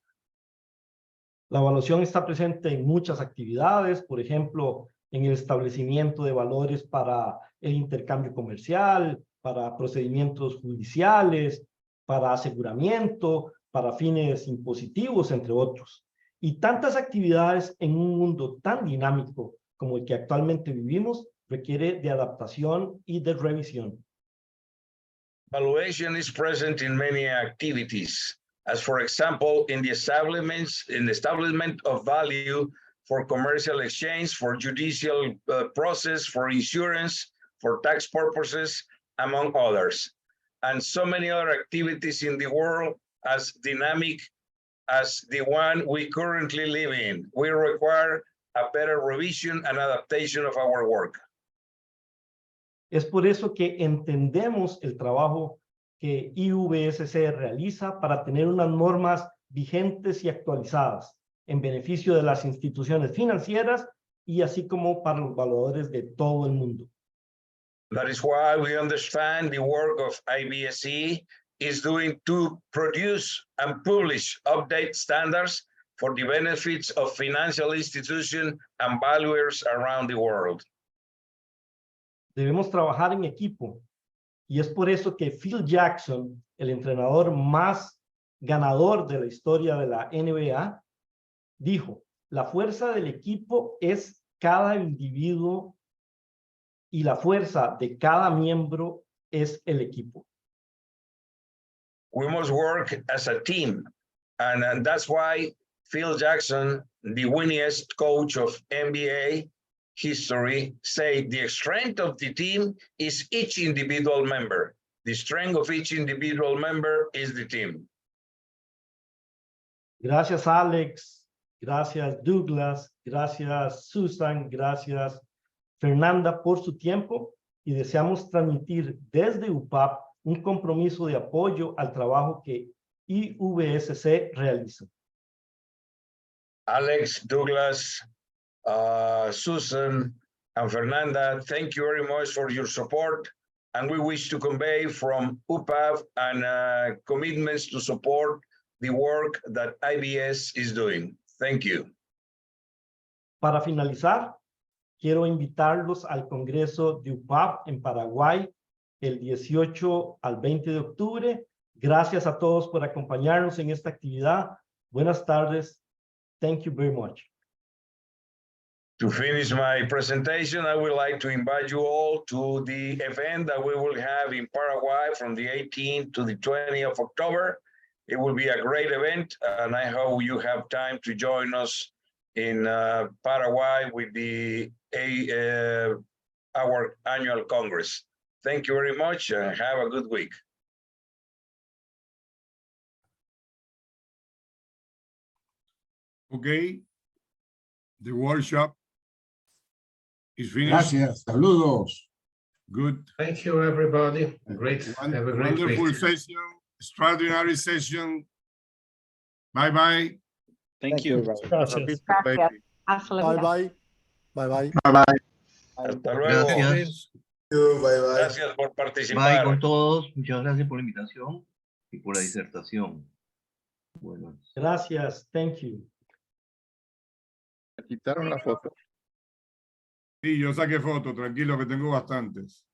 Speaker 2: La evaluación está presente en muchas actividades, por ejemplo, en el establecimiento de valores para el intercambio comercial, para procedimientos judiciales, para aseguramiento, para fines impositivos, entre otros. Y tantas actividades en un mundo tan dinámico como el que actualmente vivimos requiere de adaptación y de revisión.
Speaker 7: Valuation is present in many activities, as for example, in the establishment of value for commercial exchange, for judicial process, for insurance, for tax purposes, among others. And so many other activities in the world as dynamic as the one we currently live in. We require a better revision and adaptation of our work.
Speaker 2: Es por eso que entendemos el trabajo que IVSC realiza para tener unas normas vigentes y actualizadas en beneficio de las instituciones financieras y así como para los evaluadores de todo el mundo.
Speaker 7: That is why we understand the work of IVSC is doing to produce and publish update standards for the benefits of financial institutions and valuers around the world.
Speaker 2: Debemos trabajar en equipo y es por eso que Phil Jackson, el entrenador más ganador de la historia de la NBA, dijo: la fuerza del equipo es cada individuo y la fuerza de cada miembro es el equipo.
Speaker 7: We must work as a team, and that's why Phil Jackson, the winningest coach of NBA history, said the strength of the team is each individual member. The strength of each individual member is the team.
Speaker 2: Gracias, Alex. Gracias, Douglas. Gracias, Susan. Gracias, Fernanda, por su tiempo, y deseamos transmitir desde UPAV un compromiso de apoyo al trabajo que IVSC realiza.
Speaker 7: Alex, Douglas, Susan, and Fernanda, thank you very much for your support, and we wish to convey from UPAV and commitments to support the work that IBS is doing. Thank you.
Speaker 2: Para finalizar, quiero invitarlos al Congreso de UPAV en Paraguay el 18 al 20 de octubre. Gracias a todos por acompañarnos en esta actividad. Buenas tardes. Thank you very much.
Speaker 7: To finish my presentation, I would like to invite you all to the event that we will have in Paraguay from the 18th to the 20th of October. It will be a great event, and I hope you have time to join us in Paraguay with our annual Congress. Thank you very much and have a good week.
Speaker 1: Okay, the workshop is finished.
Speaker 12: Gracias, saludos.
Speaker 1: Good.
Speaker 3: Thank you, everybody. Great. Have a great
Speaker 1: Wonderful
Speaker 3: week.
Speaker 1: session, extraordinary session. Bye-bye.
Speaker 11: Thank you.
Speaker 6: Gracias.
Speaker 5: Gracias. Hasta
Speaker 8: Bye
Speaker 5: luego.
Speaker 8: bye. Bye bye.
Speaker 7: Hasta luego.
Speaker 13: Gracias.
Speaker 7: Gracias por
Speaker 13: Bye
Speaker 7: participar.
Speaker 13: con todos. Muchas gracias por la invitación y por la disertación. Bueno.
Speaker 2: Gracias. Thank you.
Speaker 14: Quitaron la foto.
Speaker 1: Sí, yo saqué fotos, tranquilo que tengo bastantes.